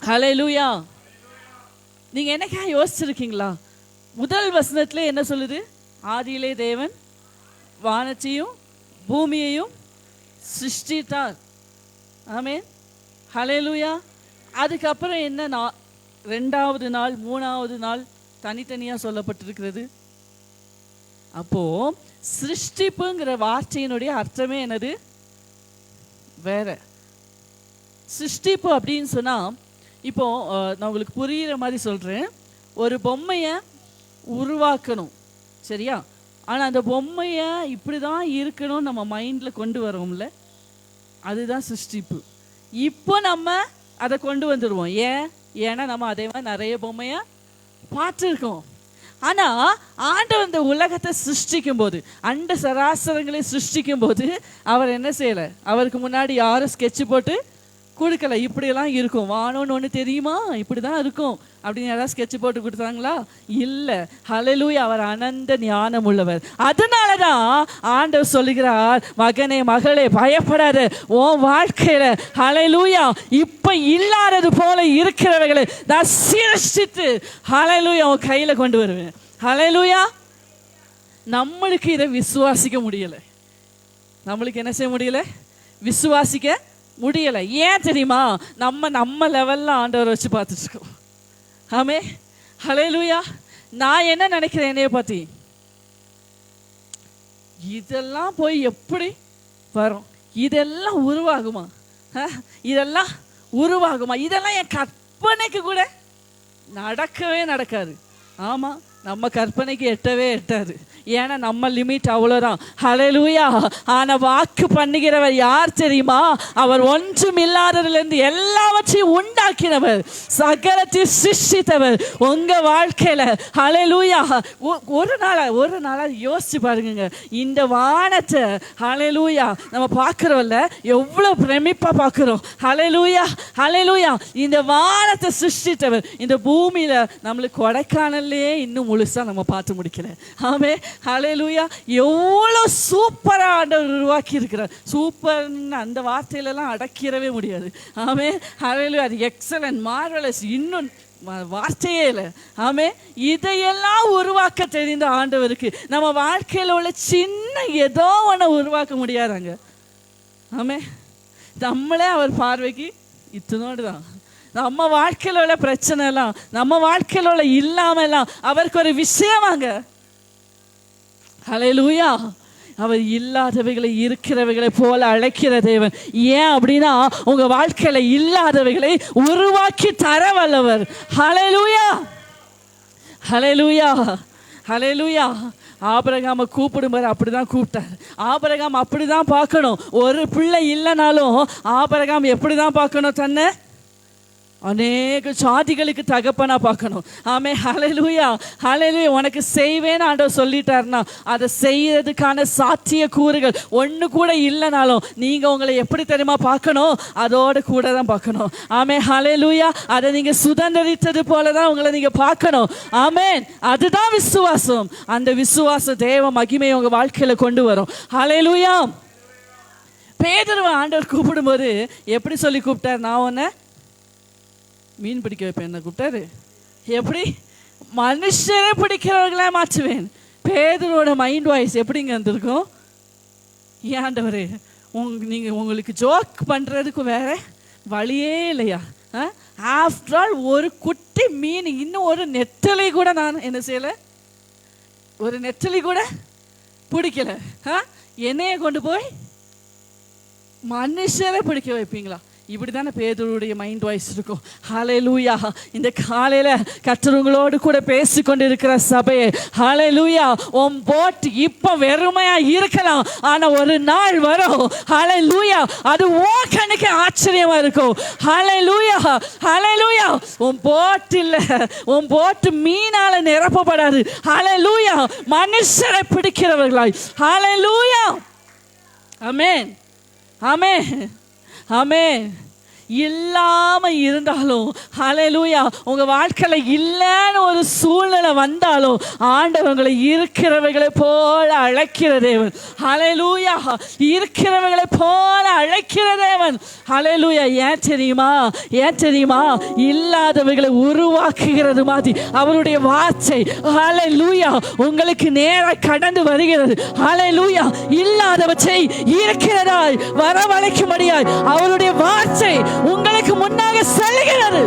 ஹல்லேலூயா. நீங்கள் என்னைக்கா யோசிச்சிருக்கீங்களா? முதல் வசனத்தில் என்ன சொல்லுது? ஆதியிலே தேவன் வானத்தையும் பூமியையும் சிருஷ்டித்தார். ஆமென், ஹல்லேலூயா. அதுக்கப்புறம் என்ன? ரெண்டாவது நாள் மூணாவது நாள் தனித்தனியாக சொல்லப்பட்டிருக்கிறது. அப்போ சிருஷ்டிப்புங்கிற வார்த்தையினுடைய அர்த்தமே என்னது? வேற. சிருஷ்டிப்பு அப்படின்னு சொன்னால், இப்போ நான் உங்களுக்கு புரிகிற மாதிரி சொல்கிறேன். ஒரு பொம்மையை உருவாக்கணும், சரியா? ஆனால் அந்த பொம்மையை இப்படி தான் இருக்கணும் நம்ம மைண்டில் கொண்டு வரோம்ல, அதுதான் சிருஷ்டிப்பு. இப்போ நம்ம அதை கொண்டு வந்துடுவோம். ஏன்னா நம்ம அதே மாதிரி நிறைய பொம்மையை பார்த்துருக்கோம். ஆனால் ஆண்டவர் இந்த உலகத்தை சிருஷ்டிக்கும் போது, அண்ட சராசரங்களை சிருஷ்டிக்கும் போது அவர் என்ன செய்யலை? அவருக்கு முன்னாடி யாரும் ஸ்கெட்சு போட்டு கொடுக்கல. இப்படியெல்லாம் இருக்கும், வானோன்னு ஒன்று தெரியுமா, இப்படி தான் இருக்கும் அப்படின்னு யாராவது ஸ்கெட்சு போட்டு கொடுத்தாங்களா? இல்லை. ஹல்லேலூயா, அவர் அனந்த ஞானம் உள்ளவர். அதனால தான் ஆண்டவர் சொல்லுகிறார், மகனே மகளே பயப்படாத, உன் வாழ்க்கையில் ஹல்லேலூயா இப்போ இல்லாதது போல இருக்கிறவர்களை நான் சிருஷ்டித்து ஹல்லேலூயா உன் கையில் கொண்டு வருவேன். ஹல்லேலூயா. நம்மளுக்கு இதை விசுவாசிக்க முடியலை. நம்மளுக்கு என்ன செய்ய முடியல? விசுவாசிக்க முடியலை. ஏன் தெரியுமா? நம்ம லெவலில் ஆண்டவரை வச்சு பார்த்துட்டு இருக்கோம். ஆமே, ஹல்லேலூயா. நான் என்ன நினைக்கிறேன் என்னைய பற்றி? இதெல்லாம் போய் எப்படி வரும்? இதெல்லாம் உருவாகுமா? இதெல்லாம் உருவாகுமா? இதெல்லாம் என் கற்பனைக்கு கூட நடக்கவே நடக்காது. ஆமாம், நம்ம கற்பனைக்கு எட்டவே எட்டாது. ஏன்னா நம்ம லிமிட் அவ்வளோதான். ஹல்லேலூயா. ஆனால் வாக்கு பண்ணுகிறவர் யார் தெரியுமா? அவர் ஒன்றும் இல்லாததிலிருந்து எல்லாவற்றையும் உண்டாக்கினவர், சகலத்தை சிருஷ்டித்தவர். உங்கள் வாழ்க்கையில் ஹல்லேலூயா ஒரு நாளாக யோசிச்சு பாருங்க. இந்த வானத்தை ஹல்லேலூயா நம்ம பார்க்குறோம்ல, எவ்வளோ பிரமிப்பாக பார்க்குறோம். ஹல்லேலூயா ஹல்லேலூயா. இந்த வானத்தை சிருஷ்டித்தவர் இந்த பூமியில் நம்மளுக்கு கொடைக்கானல்லையே இன்னும் முழுசாக நம்ம பார்த்து முடிக்கல. ஆமென் ஹல்லேலூயா. எவ்வளோ சூப்பராக ஆண்டவர் உருவாக்கி இருக்கிறார். சூப்பர்னு அந்த வார்த்தையிலலாம் அடக்கிடவே முடியாது. ஆமென் ஹல்லேலூயா. அது எக்ஸலன்ட், மார்வலஸ், இன்னும் வார்த்தையே இல்லை. ஆமென். இதையெல்லாம் உருவாக்க தெரிந்த ஆண்டவருக்கு நம்ம வாழ்க்கையில் உள்ள சின்ன ஏதோ ஒன்று உருவாக்க முடியாதாங்க. ஆமென். நம்மளே அவர் பார்வைக்கு இத்தனோடு தான். நம்ம வாழ்க்கையில் உள்ள பிரச்சனை எல்லாம், நம்ம வாழ்க்கையில் உள்ள இல்லாமலாம் அவருக்கு ஒரு விஷயமாங்க. ஹல்லேலூயா. அவர் இல்லாதவைகளை இருக்கிறவைகளை போல அழைக்கிற தேவன். ஏன் அப்படின்னா உங்க வாழ்க்கையில இல்லாதவைகளை உருவாக்கி தர வல்லவர். ஹல்லேலூயா ஹல்லேலூயா ஹல்லேலூயா. ஆபிரகாமை கூப்பிடும்போது அப்படிதான் கூப்பிட்டார். ஆபிரகாம் அப்படிதான் பார்க்கணும். ஒரு பிள்ளை இல்லைனாலும் ஆபிரகாம் எப்படிதான் பார்க்கணும்? தன்னை அநேக ஜாதிகளுக்கு தகப்பனா பார்க்கணும். ஆமென் ஹல்லேலூயா ஹல்லேலூயா. உனக்கு செய்வேன்னு ஆண்டவர் சொல்லிட்டாருன்னா அதை செய்யறதுக்கான சாத்திய கூறுகள் ஒன்று கூட இல்லைனாலும் நீங்கள் உங்களை எப்படி தெரியுமா பார்க்கணும்? அதோட கூட தான் பார்க்கணும். ஆமென் ஹல்லேலூயா. அதை நீங்கள் சுதந்திரித்தது போல தான் உங்களை நீங்கள் பார்க்கணும். ஆமென். அதுதான் விசுவாசம். அந்த விசுவாச தேவ மகிமையை உங்கள் வாழ்க்கையில் கொண்டு வரும். ஹல்லேலூயா. பேதுருவை ஆண்டவர் கூப்பிடும்போது எப்படி சொல்லி கூப்பிட்டார்? நான் உன்னை மீன் பிடிக்க வைப்பேன். என்ன கூப்பிட்டாரு? எப்படி? மனுஷரே பிடிக்கிறவர்களே மாற்றுவேன். பேதுருவோட மைண்ட் வாய்ஸ் எப்படிங்க இருந்திருக்கும்? ஏன்டவரே நீங்கள் உங்களுக்கு ஜோக் பண்ணுறதுக்கு வேற வழியே இல்லையா? ஆஃப்டர் ஆல் ஒரு குட்டி மீன், இன்னும் ஒரு நெத்தலை கூட நான் என்ன செய்யலை, ஒரு நெத்தலை கூட பிடிக்கல. என்னைய கொண்டு போய் மனுஷரே பிடிக்க வைப்பீங்களா? இப்படி தானே பேதுருடைய மைண்ட் வாய்ஸ் இருக்கும். ஹல்லேலூயா. இந்த காலையில் கர்த்தர் கூட பேசிக்கொண்டு இருக்கிற சபையே, ஹல்லேலூயா. உன் போட் இப்போ வெறுமையா இருக்கலாம், ஆனா ஒரு நாள் வரும் ஹல்லேலூயா அது ஓகனுக்கு ஆச்சரியமா இருக்கும். ஹல்லேலூயா ஹல்லேலூயா. உன் போட் இல்லை, உன் போட்டு மீனால நிரப்பப்படாது. ஹல்லேலூயா. மனுஷரை பிடிக்கிறவர்களாய். ஹல்லேலூயா. ஆமென் ஆமென் ஆமென். இல்லாமல் இருந்தாலும் ஹல்லேலூயா உங்க வாழ்க்கையில இல்லைன்னு ஒரு சூழ்நிலை வந்தாலும் ஆண்டவர்களை இருக்கிறவைகளை போல அழைக்கிற தேவன். ஹல்லேலூயா. இருக்கிறவைகளை போல அழைக்கிற தேவன். ஹல்லேலூயா. ஏன் தெரியுமா? ஏன் தெரியுமா? இல்லாதவைகளை உருவாக்குகிறது மாதிரி அவருடைய வார்த்தை ஹல்லேலூயா உங்களுக்கு நேராக கடந்து வருகிறது. ஹல்லேலூயா. இல்லாதவற்றை இருக்கிறதாய் வரவழைக்கும்படியாய் அவருடைய வார்த்தை உங்களுக்கு முன்னாக செல்கிறது.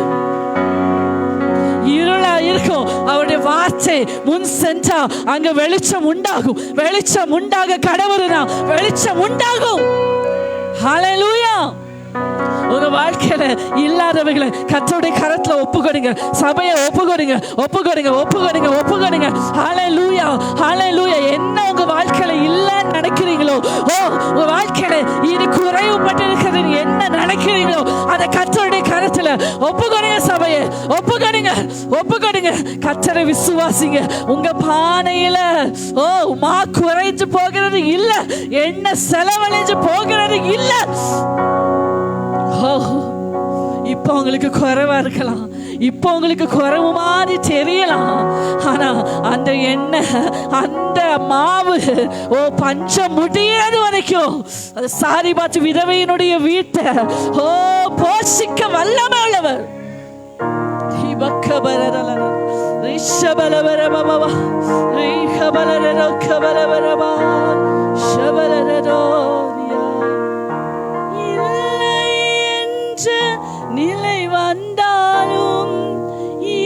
இருளா இருக்கும், அவருடைய வார்த்தை முன் சென்றா அங்க வெளிச்சம் உண்டாகும். வெளிச்சம் உண்டாக கடவுள்னா வெளிச்சம் உண்டாகும். ஹல்லேலூயா. உங்க வாழ்க்கையில இல்லாதவைகளை கர்த்தருடைய கரத்துல ஒப்புக்கொடுங்க. சபையை ஒப்புக்கொடுங்க ஒப்புக்கொடுங்க ஒப்புக்கொடுங்க ஒப்புக்கொடுங்க. ஹல்லேலூயா ஹல்லேலூயா. என்ன உங்க வாழ்க்கையில இல்லைன்னு நினைக்கிறீங்களோ, உங்க வாழ்க்கையில இது குறைவுபட்டு இருக்கிறது என்ன நினைக்கிறீங்களோ அதை கர்த்தருடைய கரத்துல ஒப்புக்கொடுங்க. சபையை ஒப்புக்கொடுங்க ஒப்புக்கொடுங்க. கர்த்தரை விசுவாசிங்க. உங்க பானையில மா குறைஞ்சு போகிறது இல்ல, என்ன செலவழிஞ்சு போகிறது இல்ல. இப்போ உங்களுக்கு குறைவா இருக்கலாம், இப்போ உங்களுக்கு குறைவு மாதிரி தெரியலாம், ஆனா அந்த எண்ணெய் அந்த மாவு பஞ்சம் முடியாது வரைக்கும் அது சாரிபாத் விதவையினுடைய வீட்டை போஷிக்க வல்லமை உள்ளவர். நிலை வந்தாலும்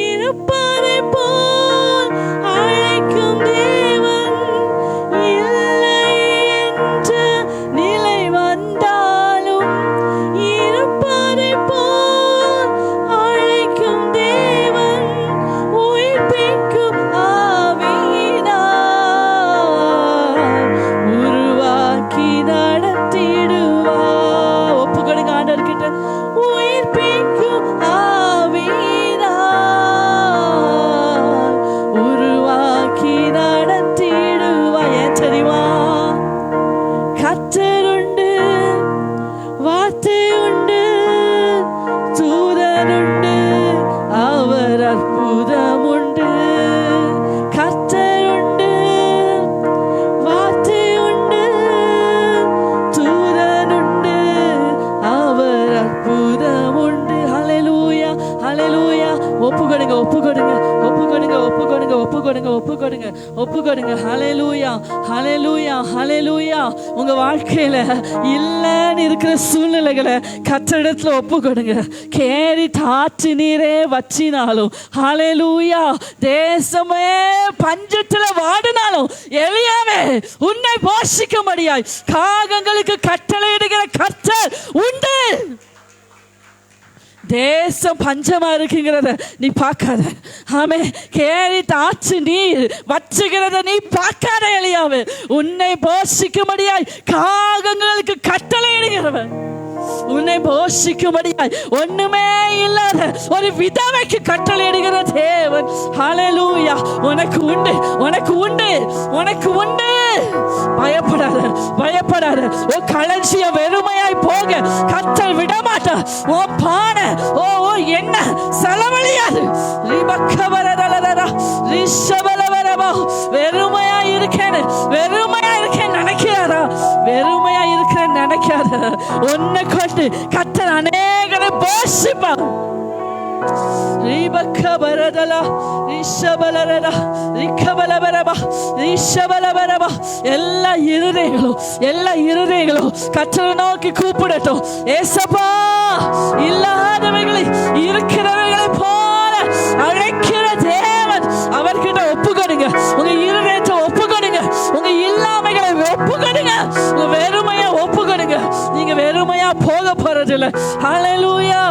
இருப்பதை போல் அழைக்கும் தேவன். இல்லை என்ற நிலை வந்தாலும் இருப்பதை போல் அழைக்கும் தேவன். உயிர்ப்பிக்கும் ஆவியினால் கொடுங்க, ஒப்பு கொடுங்க, ஒப்பு கொடுங்க, ஒப்பு கொடுங்க, ஒப்பு கொடுங்க, ஒப்பு கொடுங்க, ஒப்பு கொடுங்க. ஹல்லேலூயா, ஹல்லேலூயா, ஹல்லேலூயா. உங்க வாழ்க்கையில இல்லன்னு இருக்கிற சூழ்நிலைகளை கர்த்தரிடத்துல ஒப்பு கொடுங்க. கேரிட் ஆற்று நீரே வச்சினாலும், ஹல்லேலூயா, தேசமே பஞ்சத்துல வாடினாலும், எலியாவே உன்னை போஷிக்கும்படியாய் காகங்களுக்கு கட்டளையிடுகிற கர்த்தர் உண்டு. தேசம் பஞ்சமா இருக்குங்கிறத நீ பார்க்காத. ஆமே, கேரிட் ஆற்று நீர் வச்சுகிறத நீ பார்க்காத எலியாவே. உன்னை போஷிக்கும்படியாய் காகங்களுக்கு கட்டளையிடுகிறவன், உன்னை போஷிக்கும்படியாய் ஒண்ணுமே இல்லாத ஒரு விதவைக்கு கட்டளையிடுகிற தேவன். ஹல்லேலூயா. உனக்கு உண்டு, உனக்கு உண்டு, உனக்கு உண்டு. பயப்படாத, பயப்படாத. உன் களஞ்சியம் வெறுமையாய் போக கர்த்தர் விட மாட்டார். உன் பானை என்ன செலவழியாது. வெறுமையா இருக்கேன், வெறுமையா இருக்கேன் நினைக்கிறாரா? வெறுமையா இருக்கிறேன் நினைக்காத. உன்னை கொண்டு கர்த்தர் அநேகரை போஷிப்பார். எல்லா இருதயங்களும் கர்த்தரை நோக்கி கூப்பிடட்டும். ஏசப்பா, இல்லாதவைகளை இருக்கிறவர்களை போல அழைக்கிற தேவன். அவர்கிட்ட ஒப்பு கொடுங்க, உங்க இருதயத்தை ஒப்பு கொடுங்க, உங்க இல்லாமைகளை ஒப்பு கொடுங்க, உங்க வெறுமையா ஒப்பு கொடுங்க. நீங்க வெறுமையா போக போறதில்லை. ஹல்லேலூயா.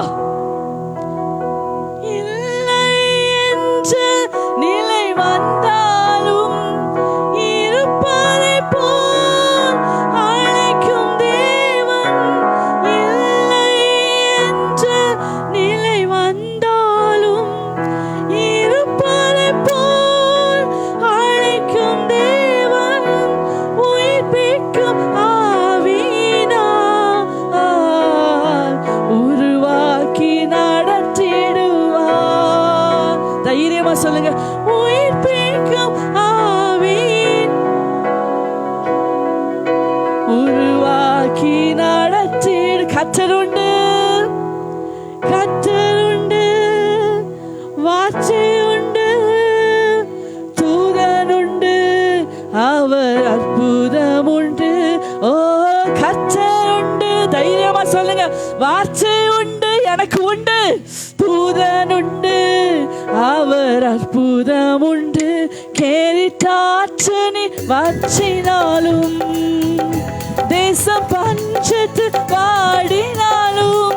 நிலை வந்தாலும் இருப்பதை போல் அழைக்கும் தேவன். இல்லை என்ற நிலை வந்தாலும் இருப்பதை போல் அழைக்கும் தேவன். உயிர்ப்பிக்கும் ஆவியினால் உருவாக்கி நடத்திடுவார். தைரியமா சொல்லுங்க, உயிர்ப்பிக்கும் ஆவியின் உருவாக்கி நடத்திடு. கர்த்தருண்டு, கர்த்தருண்டு, வார்த்தை உண்டு, தூதனுண்டு, அவர் அற்புதம் உண்டு. ஓ, கர்த்தருண்டு. தைரியமா சொல்லுங்க, வார்த்தை உண்டு, எனக்கு உண்டு, தூதன் உண்டு, அவர் அற்புதம் உண்டு. கேரிட்டாற்று நீ வச்சினாலும், தேசம் பஞ்சத்து வாடினாலும்,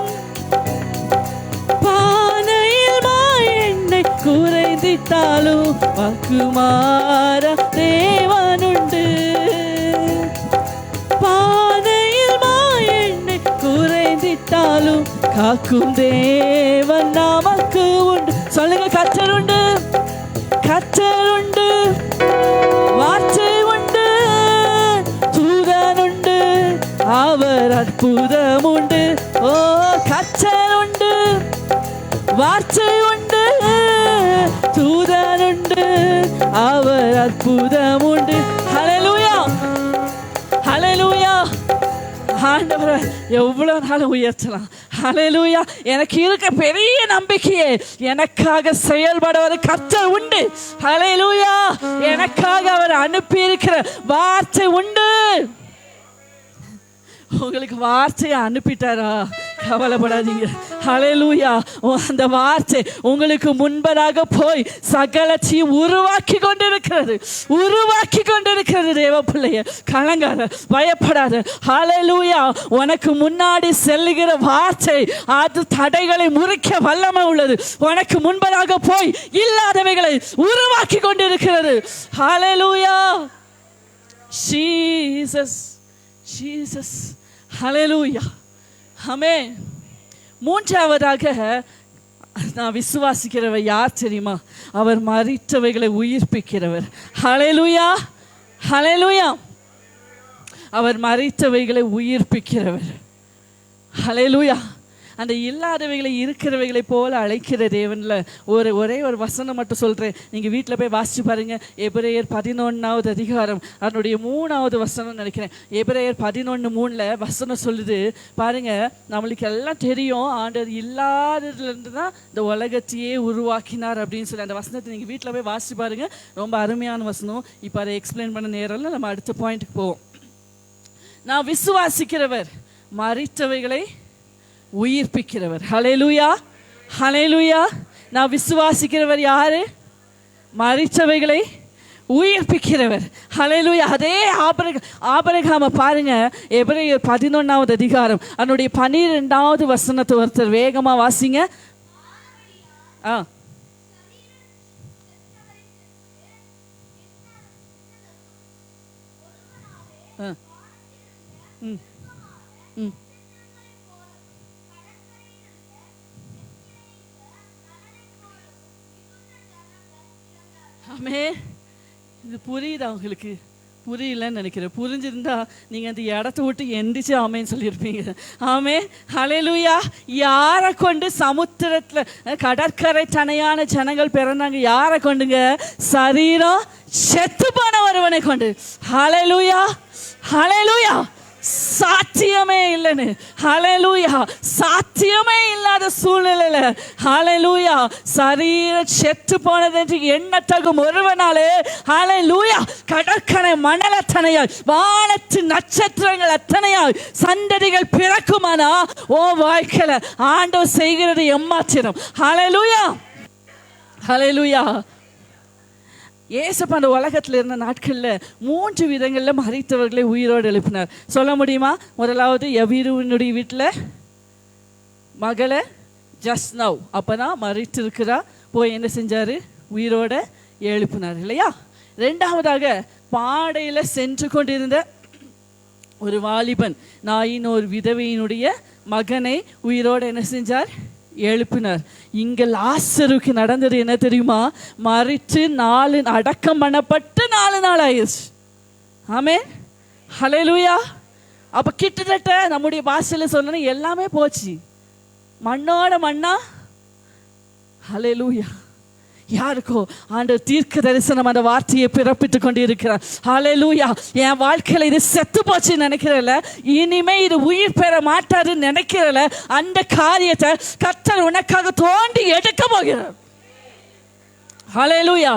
பானையில் எண்ணெய் குறைந்திட்டாலும், வாக்குமாற தேவனுண்டு. பானையில் எண்ணெய் குறைந்திட்டாலும் காக்கும் தேவன் நமக்கு உண்டு. சொல்லுங்க, கர்த்தர் உண்டு, கர்த்தர் உண்டு, வார்த்தை உண்டு, தூதன் உண்டு, அவர் அற்புதம் உண்டு. ஓ, கர்த்தர் உண்டு, வார்த்தை உண்டு, தூதன் உண்டு, அவர் அற்புதம் உண்டு. ஹல்லேலூயா, ஹல்லேலூயா. ஆண்டவரை எவ்வளவு நாள் உயர்த்தலாம். ஹல்லேலூயா. எனக்கு இருக்க பெரிய நம்பிக்கையே எனக்காக செயல்படுவது கர்த்தர் உண்டு. ஹல்லேலூயா. எனக்காக அவர் அனுப்பி இருக்கிற வார்த்தை உண்டு. உங்களுக்கு வார்த்தையை அனுப்பிட்டாரா? கவலைப்படாதீங்க. ஹல்லேலூயா. அந்த வார்த்தை உங்களுக்கு முன்பதாக போய் சகலத்தையும் உருவாக்கி கொண்டிருக்கிறது, உருவாக்கி கொண்டிருக்கிறது. தேவ பிள்ளைய கலங்காத, பயப்படாத. ஹல்லேலூயா. உனக்கு முன்னாடி செல்லுகிற வார்த்தை அது தடைகளை முறிக்க வல்லமை உள்ளது. உனக்கு முன்பதாக போய் இல்லாதவைகளை உருவாக்கி கொண்டிருக்கிறது. Hallelujah. Jesus, Jesus. Hallelujah. Amen. மூன்றாவதாக நான் விசுவாசிக்கிறவர் யார் தெரியுமா? அவர் மரித்தவைகளை உயிர்ப்பிக்கிறவர். ஹல்லேலூயா, ஹல்லேலூயா. அவர் மரித்தவைகளை உயிர்ப்பிக்கிறவர். ஹல்லேலூயா. அந்த இல்லாதவைகளை இருக்கிறவைகளை போல அழைக்கிற தேவன்ல ஒரே ஒரு வசனம் மட்டும் சொல்கிறேன். நீங்கள் வீட்டில் போய் வாசிச்சு பாருங்க. எபிரேயர் 11வது அதிகாரம் அதனுடைய 3வது வசனம் நினைக்கிறேன். எபிரேயர் 11:3 வசனம் சொல்லுது பாருங்க. நம்மளுக்கு எல்லாம் தெரியும், ஆண்டவர் இல்லாததுலேருந்து தான் இந்த உலகத்தையே உருவாக்கினார் அப்படின்னு சொல்லி அந்த வசனத்தை நீங்கள் வீட்டில் போய் வாசிச்சு பாருங்க. ரொம்ப அருமையான வசனம். இப்போ அதை எக்ஸ்பிளைன் பண்ண நேரம் நம்ம அடுத்த பாயிண்ட்டுக்கு போவோம். நான் விசுவாசிக்கிறவர் மரித்தவைகளை உயிர்ப்பிக்கிறவர். ஹல்லேலூயா, ஹல்லேலூயா. நான் விசுவாசிக்கிறவர் யாரு? மரித்தவைகளை உயிர்ப்பிக்கிறவர். ஹல்லேலூயா. அதே ஆபிரகாம பாருங்க. எபிரேயர் 11வது அதிகாரம் அதனுடைய 12வது வசனத்தை ஒருத்தர் வேகமா வாசிங்க. ஆமே. இது புரியுதா உங்களுக்கு? புரியலன்னு நினைக்கிறேன். புரிஞ்சிருந்தா நீங்கள் அந்த இடத்த விட்டு எந்திரிச்சு ஆமேன்னு சொல்லியிருப்பீங்க. ஆமே, ஹல்லேலூயா. யாரை கொண்டு சமுத்திரத்தில் கடற்கரை தனையான ஜனங்கள் பிறந்தாங்க? யாரை கொண்டுங்க? சரீரம் செத்து போன ஒருவனை கொண்டு. ஹல்லேலூயா, ஹல்லேலூயா. சாத்தியமே இல்லைன்னு. ஹல்லேலூயா. சாத்தியமே இல்லாத சூழ்நிலையில ஹல்லேலூயா சரீரம் செத்து போனது என்று எண்ணத்தகும் ஒருவனாலே ஹல்லேலூயா கடற்கரை மணல் அத்தனையாய் வானத்து நட்சத்திரங்கள் அத்தனையாய் சந்ததிகள் பிறக்குமானா ஓ வாழ்க்கையில ஆண்டவர் செய்கிறது எம்மாத்திரம். ஹல்லேலூயா, ஹல்லேலூயா. ஏசப்பா அந்த உலகத்தில் இருந்த நாட்களில் 3 விதங்களில் மரித்தவர்களை உயிரோடு எழுப்பினார். சொல்ல முடியுமா? முதலாவது யவீருனுடைய வீட்டில் மகளை ஜஸ்ட் நவ் அப்போ தான் மறித்து இருக்கிறா, போய் என்ன செஞ்சார்? உயிரோட எழுப்பினார் இல்லையா? 2வதாக பாடையில் சென்று கொண்டிருந்த ஒரு வாலிபன் நாயின் ஒரு விதவையினுடைய மகனை உயிரோடு என்ன செஞ்சார்? எழுப்பினார். இங்க லாசருக்கு நடந்தது என்ன தெரியுமா? மறித்து 4 அடக்கம் பண்ணப்பட்டு 4 நாள் ஆயிடுச்சு. ஆமென், ஹல்லேலூயா. அப்ப கிட்டத்தட்ட நம்முடைய பாஷையில சொல்லணும் எல்லாமே போச்சு, மண்ணோட மண்ணா. ஹல்லேலூயா. யாருக்கோ ஆண்டவர் தீர்க்க தரிசனம் அந்த வார்த்தையை பிறப்பித்துக் கொண்டிருக்கிறார். ஹல்லேலூயா. என் வாழ்க்கையில இது செத்து போச்சு நினைக்கிறல, இனிமே இது உயிர் பெற மாட்டாருன்னு நினைக்கிறல, அந்த காரியத்தை கர்த்தர் உனக்காக தோண்டி எடுக்க போகிறார். ஹல்லேலூயா,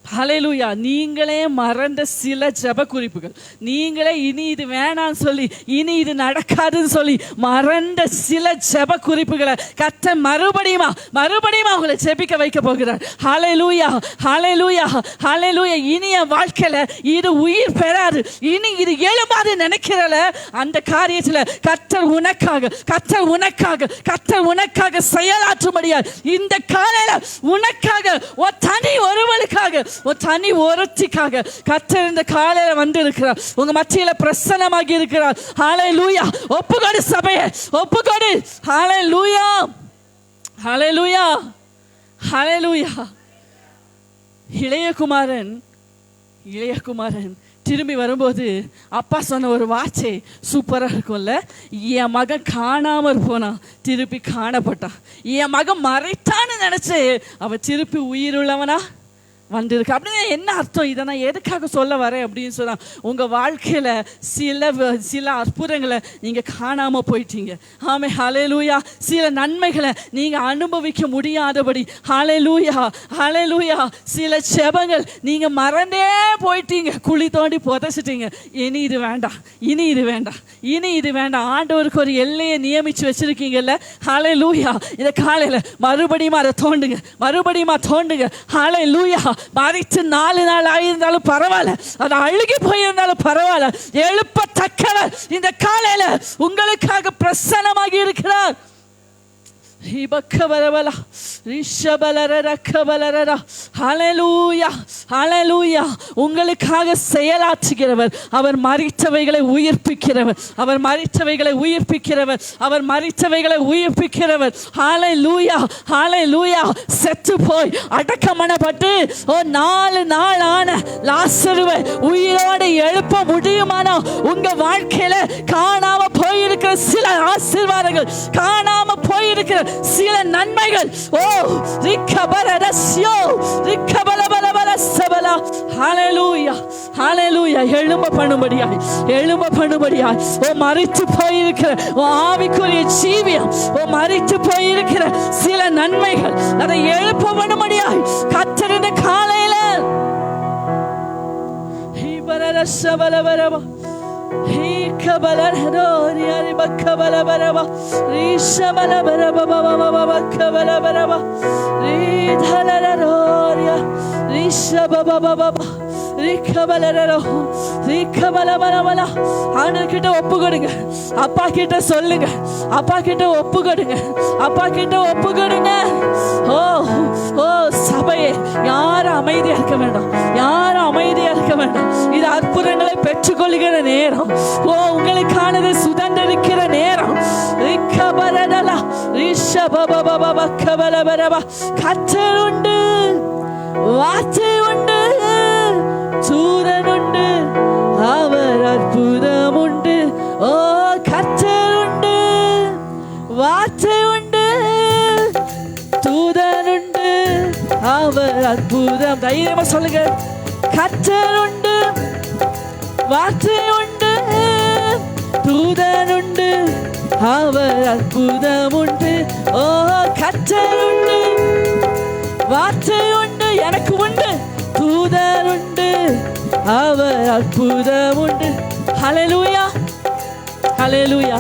ஹல்லேலூயா. நீங்களே மறந்த சில ஜெப குறிப்புகள், நீங்களே இனி இது வேணான்னு சொல்லி, இனி இது நடக்காதுன்னு சொல்லி மறந்த சில ஜெப குறிப்புகளை கர்த்தர் மறுபடியும் உங்களை ஜெபிக்க வைக்க போகிறார். ஹல்லேலூயா, ஹல்லேலூயா, ஹல்லேலூயா. இனி என் வாழ்க்கையில இது உயிர் பெறாது, இனி இது எழும்பாது நினைக்கிறல, அந்த காரியத்தில் கர்த்தர் உனக்காக செயலாற்றும்படியா இந்த காலையில உனக்காக ஒரு தனி ஒருவனுக்காக ஒரு தனி ஒருத்திக்காக கர்த்தர் இந்த காலையில வந்து இருக்கிறார், உங்க மத்தியில பிரசன்னமாகி இருக்கிறார். ஹல்லேலூயா. ஒப்புக்கொடு சபையே, ஒப்புக்கொடு. ஹல்லேலூயா, ஹல்லேலூயா, ஹல்லேலூயா. இளையகுமாரன் திரும்பி வரும்போது அப்பா சொன்ன ஒரு வார்த்தை சூப்பரா இருக்கும்ல. என் மகன் காணாமற் போனான், திருப்பி காணப்பட்டான். என் மகன் மறைத்தான்னு நினைச்சு அவன் திருப்பி உயிருள்ளவனா வந்திருக்கு. அப்படின்னு என்ன அர்த்தம்? இதை நான் எதுக்காக சொல்ல வரேன் அப்படின்னு சொன்னா, உங்க வாழ்க்கையில சில அற்புதங்களை நீங்க காணாம போயிட்டீங்க. ஆமே, ஹல்லேலூயா. சில நன்மைகளை நீங்க அனுபவிக்க முடியாதபடி, ஹல்லேலூயா, ஹல்லேலூயா. சில ஜெபங்கள் நீங்க மறந்தே போயிட்டீங்க, குழி தோண்டி புதைச்சிட்டீங்க. இனி இது வேண்டாம், இனி இது வேண்டாம், இனி இது வேண்டாம். ஆண்டவருக்கு ஒரு எல்லையை நியமிச்சு வச்சிருக்கீங்கல்ல. ஹல்லேலூயா. இதை காலையில மறுபடியும் அதை தோண்டுங்க, மறுபடியும் தோண்டுங்க. ஹல்லேலூயா. மறித்து 4 நாள் ஆயிருந்தாலும் பரவாயில்ல, அது அழுகி போயிருந்தாலும் பரவாயில்ல, எழுப்பத்தக்கவர் இந்த காலையில உங்களுக்காக பிரசன்னமாகி இருக்கிறார். Hibakabalabala, Rishabalarara, Kabalarara, Hallelujah, Hallelujah. உங்களுக்காக செயலாற்றுகிறவர், அவர் மரித்தவைகளை உயிர்ப்பிக்கிறவர், அவர் மரித்தவைகளை உயிர்ப்பிக்கிறவர், அவர் மரித்தவைகளை உயிர்ப்பிக்கிறவர். Hallelujah, Hallelujah. செத்து போய் அடக்கமனப்பட்டு 4 நாளான லாசருவை உயிரோடு எழுப்ப முடியுமானா உங்க வாழ்க்கையில காணாம போயிருக்கிற சில ஆசீர்வாதங்கள், காணாம போயிருக்கிற சில நன்மைகள், ஹalleluya, ஹalleluya, எழும்ப பண்ணும்படியாய், எழும்ப பண்ணும்படியாய், மரித்து போயிருக்கிற ஆவிக்குரிய ஜீவியம், மரித்து போயிருக்கிற சில நன்மைகள், அதை எழுப்ப பண்ணும்படியாய் கர்த்தருடைய காலையில ஹிபரரசபலபரப ஹிகபலரதோரியா ரிபகபலபரப ரிஷபலபரபபபபபகபலபரப ரிதலரதோரியா ரிஷபபபபப ரிகபலரதோ ரிகபலபலபல. ஆண்டவர்கிட்ட ஒப்பு கொடுங்க, அப்பா கிட்ட சொல்லுங்க, அப்பா கிட்ட ஒப்பு கொடுங்க, அப்பா கிட்ட ஒப்பு கொடுங்க. ஓ ஓ சபையே, யாரும் அமைதியா இருக்க வேண்டாம், யாரும் அமைதியா இருக்க வேண்டாம். இது அற்புதங்களை பெற்றுக்கொள்கிற நேரம், உங்களுக்கானது சுதந்திரிக்கிற நேரம். கர்த்தர் உண்டு, வார்த்தை உண்டு, சூரன் உண்டு, அவர் அற்புதம் உண்டு. ஓ கர்த்தர் உண்டு, வார்த்தை உண்டு, தூதன் உண்டு, அவர் அற்புதம். தைரியமா சொல்லுங்க, கர்த்தர் உண்டு, வார்த்தை உண்டு, தூதன் உண்டு, அவர் அற்புதம் உண்டு. ஓ கர்த்தர் உண்டு, வார்த்தை உண்டு, எனக்கு உண்டு, தூதன் உண்டு, அவர் அற்புதம் உண்டு. ஹல்லேலூயா, ஹல்லேலூயா.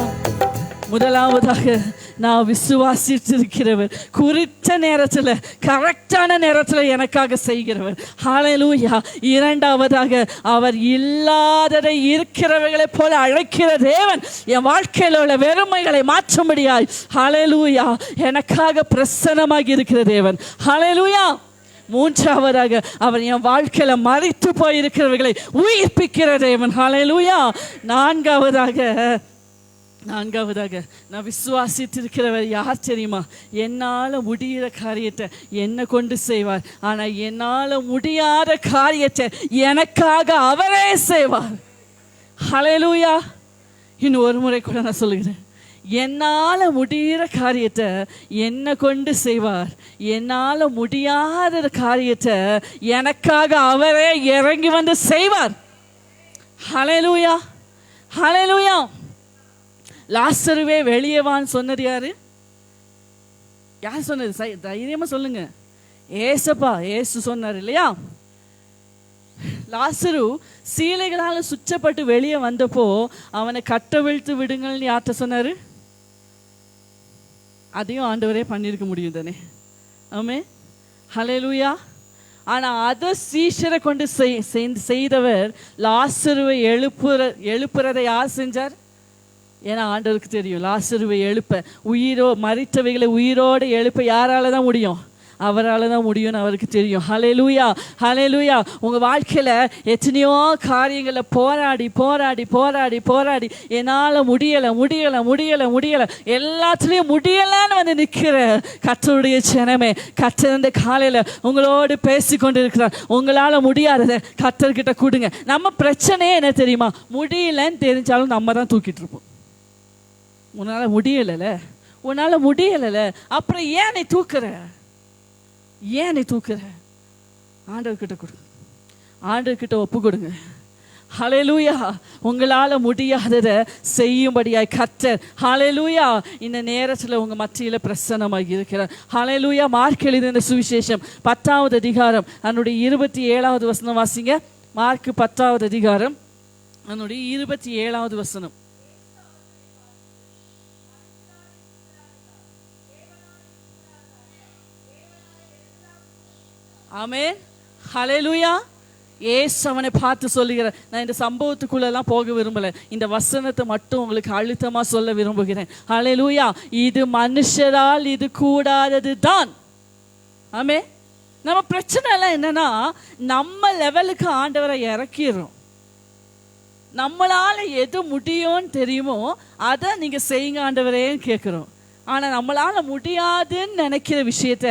முதலாவதாக நான் விசுவாசித்திருக்கிறவர், குறித்த நேரத்தில், கரெக்டான நேரத்தில் எனக்காக செய்கிறவர். ஹல்லேலூயா. இரண்டாவதாக, அவர் இல்லாததை இருக்கிறவர்களைப் போல அழைக்கிற தேவன், என் வாழ்க்கையில் உள்ள வெறுமைகளை மாற்றும்படியாய் ஹல்லேலூயா எனக்காக பிரசன்னமாகி இருக்கிற தேவன். ஹல்லேலூயா. மூன்றாவதாக, அவர் என் வாழ்க்கையில மரித்து போயிருக்கிறவர்களை உயிர்ப்பிக்கிற தேவன். ஹல்லேலூயா. நான்காவதாக நான் விசுவாசித்திருக்கிறவர் யார் தெரியுமா? என்னால் முடிகிற காரியத்தை என்னை கொண்டு செய்வார், ஆனால் என்னால் முடியாத காரியத்தை எனக்காக அவரே செய்வார். ஹல்லேலூயா. இன்னும் ஒரு முறை கூட நான் சொல்லுகிறேன், என்னால் முடிகிற காரியத்தை என்னை கொண்டு செய்வார், என்னால் முடியாத காரியத்தை எனக்காக அவரே இறங்கி வந்து செய்வார். ஹல்லேலூயா, ஹல்லேலூயா. லாசருவே வெளியே வான்னு சொன்னது யாரு? யார் சொன்னது? தைரியமா சொல்லுங்க. ஏசப்பா, ஏசு சொன்னார் இல்லையா? லாசரு சீலைகளால் சுற்றப்பட்டு வெளியே வந்தப்போ அவனை கட்டவிழ்த்து விடுங்கள்னு யார்கிட்ட சொன்னாரு? அதையும் ஆண்டவரே பண்ணியிருக்க முடியும் தானே? ஆமே, ஹல்லேலூயா. ஆனால் அதை சீஷரை கொண்டு செய்தவர் லாசருவை எழுப்புறதை யார் செஞ்சார்? ஏன்னா ஆண்டவருக்கு தெரியும், லாசருவை எழுப்ப, மரித்தவைகளை உயிரோடு எழுப்ப யாரால தான் முடியும்? அவரால் தான் முடியும்னு அவருக்கு தெரியும். ஹல்லேலூயா, ஹல்லேலூயா. உங்கள் வாழ்க்கையில் எத்தனையோ காரியங்களில் போராடி போராடி போராடி போராடி என்னால் முடியலை எல்லாத்துலேயும் முடியலைன்னு வந்து நிற்கிற கர்த்தருடைய ஜனமே, கர்த்தர் இந்த காலையில் உங்களோடு பேசி கொண்டு இருக்கிறார். உங்களால் முடியாததை கர்த்தர்கிட்ட கொடுங்க. நம்ம பிரச்சனையே என்ன தெரியுமா? முடியலன்னு தெரிஞ்சாலும் நம்ம தான் தூக்கிட்டு இருப்போம். உன்னால் முடியலை, அப்புறம் ஏன் நீ தூக்குற? ஆண்டவர்கிட்ட கொடு, ஆண்டவர்கிட்ட ஒப்பு கொடுங்க. ஹல்லேலூயா. உங்களால் முடியாததை செய்யும்படியாய் கர்த்தர் ஹல்லேலூயா இந்த நேரத்தில் உங்கள் மத்தியில் பிரசன்னமாக இருக்கிறார். ஹல்லேலூயா. மார்க் எழுதின சுவிசேஷம் 10வது அதிகாரம் அதனுடைய 27வது வசனம் வாசிங்க. மார்க் 10வது அதிகாரம் அதனுடைய 27வது வசனம். ஆமென், ஹல்லேலூயா. ஏசு அவனை பார்த்து சொல்லுகிறார். நான் இந்த சம்பவத்துக்குள்ளெல்லாம் போக விரும்பல, இந்த வசனத்தை மட்டும் உங்களுக்கு அழுத்தமா சொல்ல விரும்புகிறேன். ஹல்லேலூயா. இது மனுஷரால் இது கூடாதது தான். ஆமே. நம்ம பிரச்சனை எல்லாம் என்னன்னா, நம்ம லெவலுக்கு ஆண்டவரை இறக்கிடுறோம். நம்மளால எது முடியும்னு தெரியுமோ அதை நீங்க செய்யுங்க ஆண்டவரேன்னு கேட்கிறோம். ஆனா நம்மளால முடியாதுன்னு நினைக்கிற விஷயத்த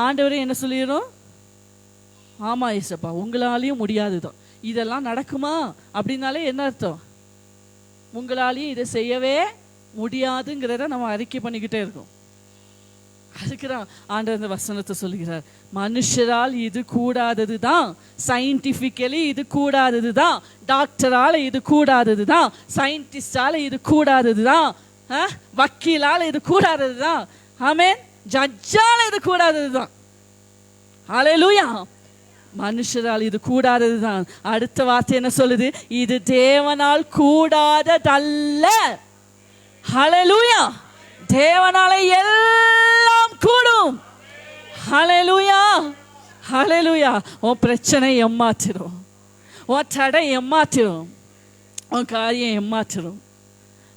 ஆண்டவரே என்ன சொல்லிடுறோம்? ஆமா ஏசப்பா, உங்களாலையும் முடியாதுதான். இதெல்லாம் நடக்குமா அப்படின்னாலே என்ன அர்த்தம்? உங்களாலையும் இதை செய்யவே முடியாதுங்கிறத நம்ம அறிக்கை பண்ணிக்கிட்டே இருக்கோம். அதுக்குதான் ஆண்டவர் இந்த வசனத்தை சொல்லுகிறார். மனுஷரால் இது கூடாதது தான், சயின்டிபிக்கலி இது கூடாதது தான், டாக்டரால இது கூடாதது தான், சயின்டிஸ்டால இது கூடாதது தான், வக்கீலால இது கூடாதது தான், ஆமென், ஜட்ஜால இது கூடாதது தான். ஹல்லேலூயா. மனுஷரால் இது கூடாதது தான். அடுத்த வார்த்தை என்ன சொல்லுது? இது தேவனால் கூடாததல்ல. ஹல்லேலூயா. தேவனால எல்லாம் கூடும். ஹல்லேலூயா. ஹல்லேலூயா. உன் பிரச்சனை ஏமாத்திரும், உன் தடை ஏமாத்திரும், உன் காரியம் ஏமாத்திரும்.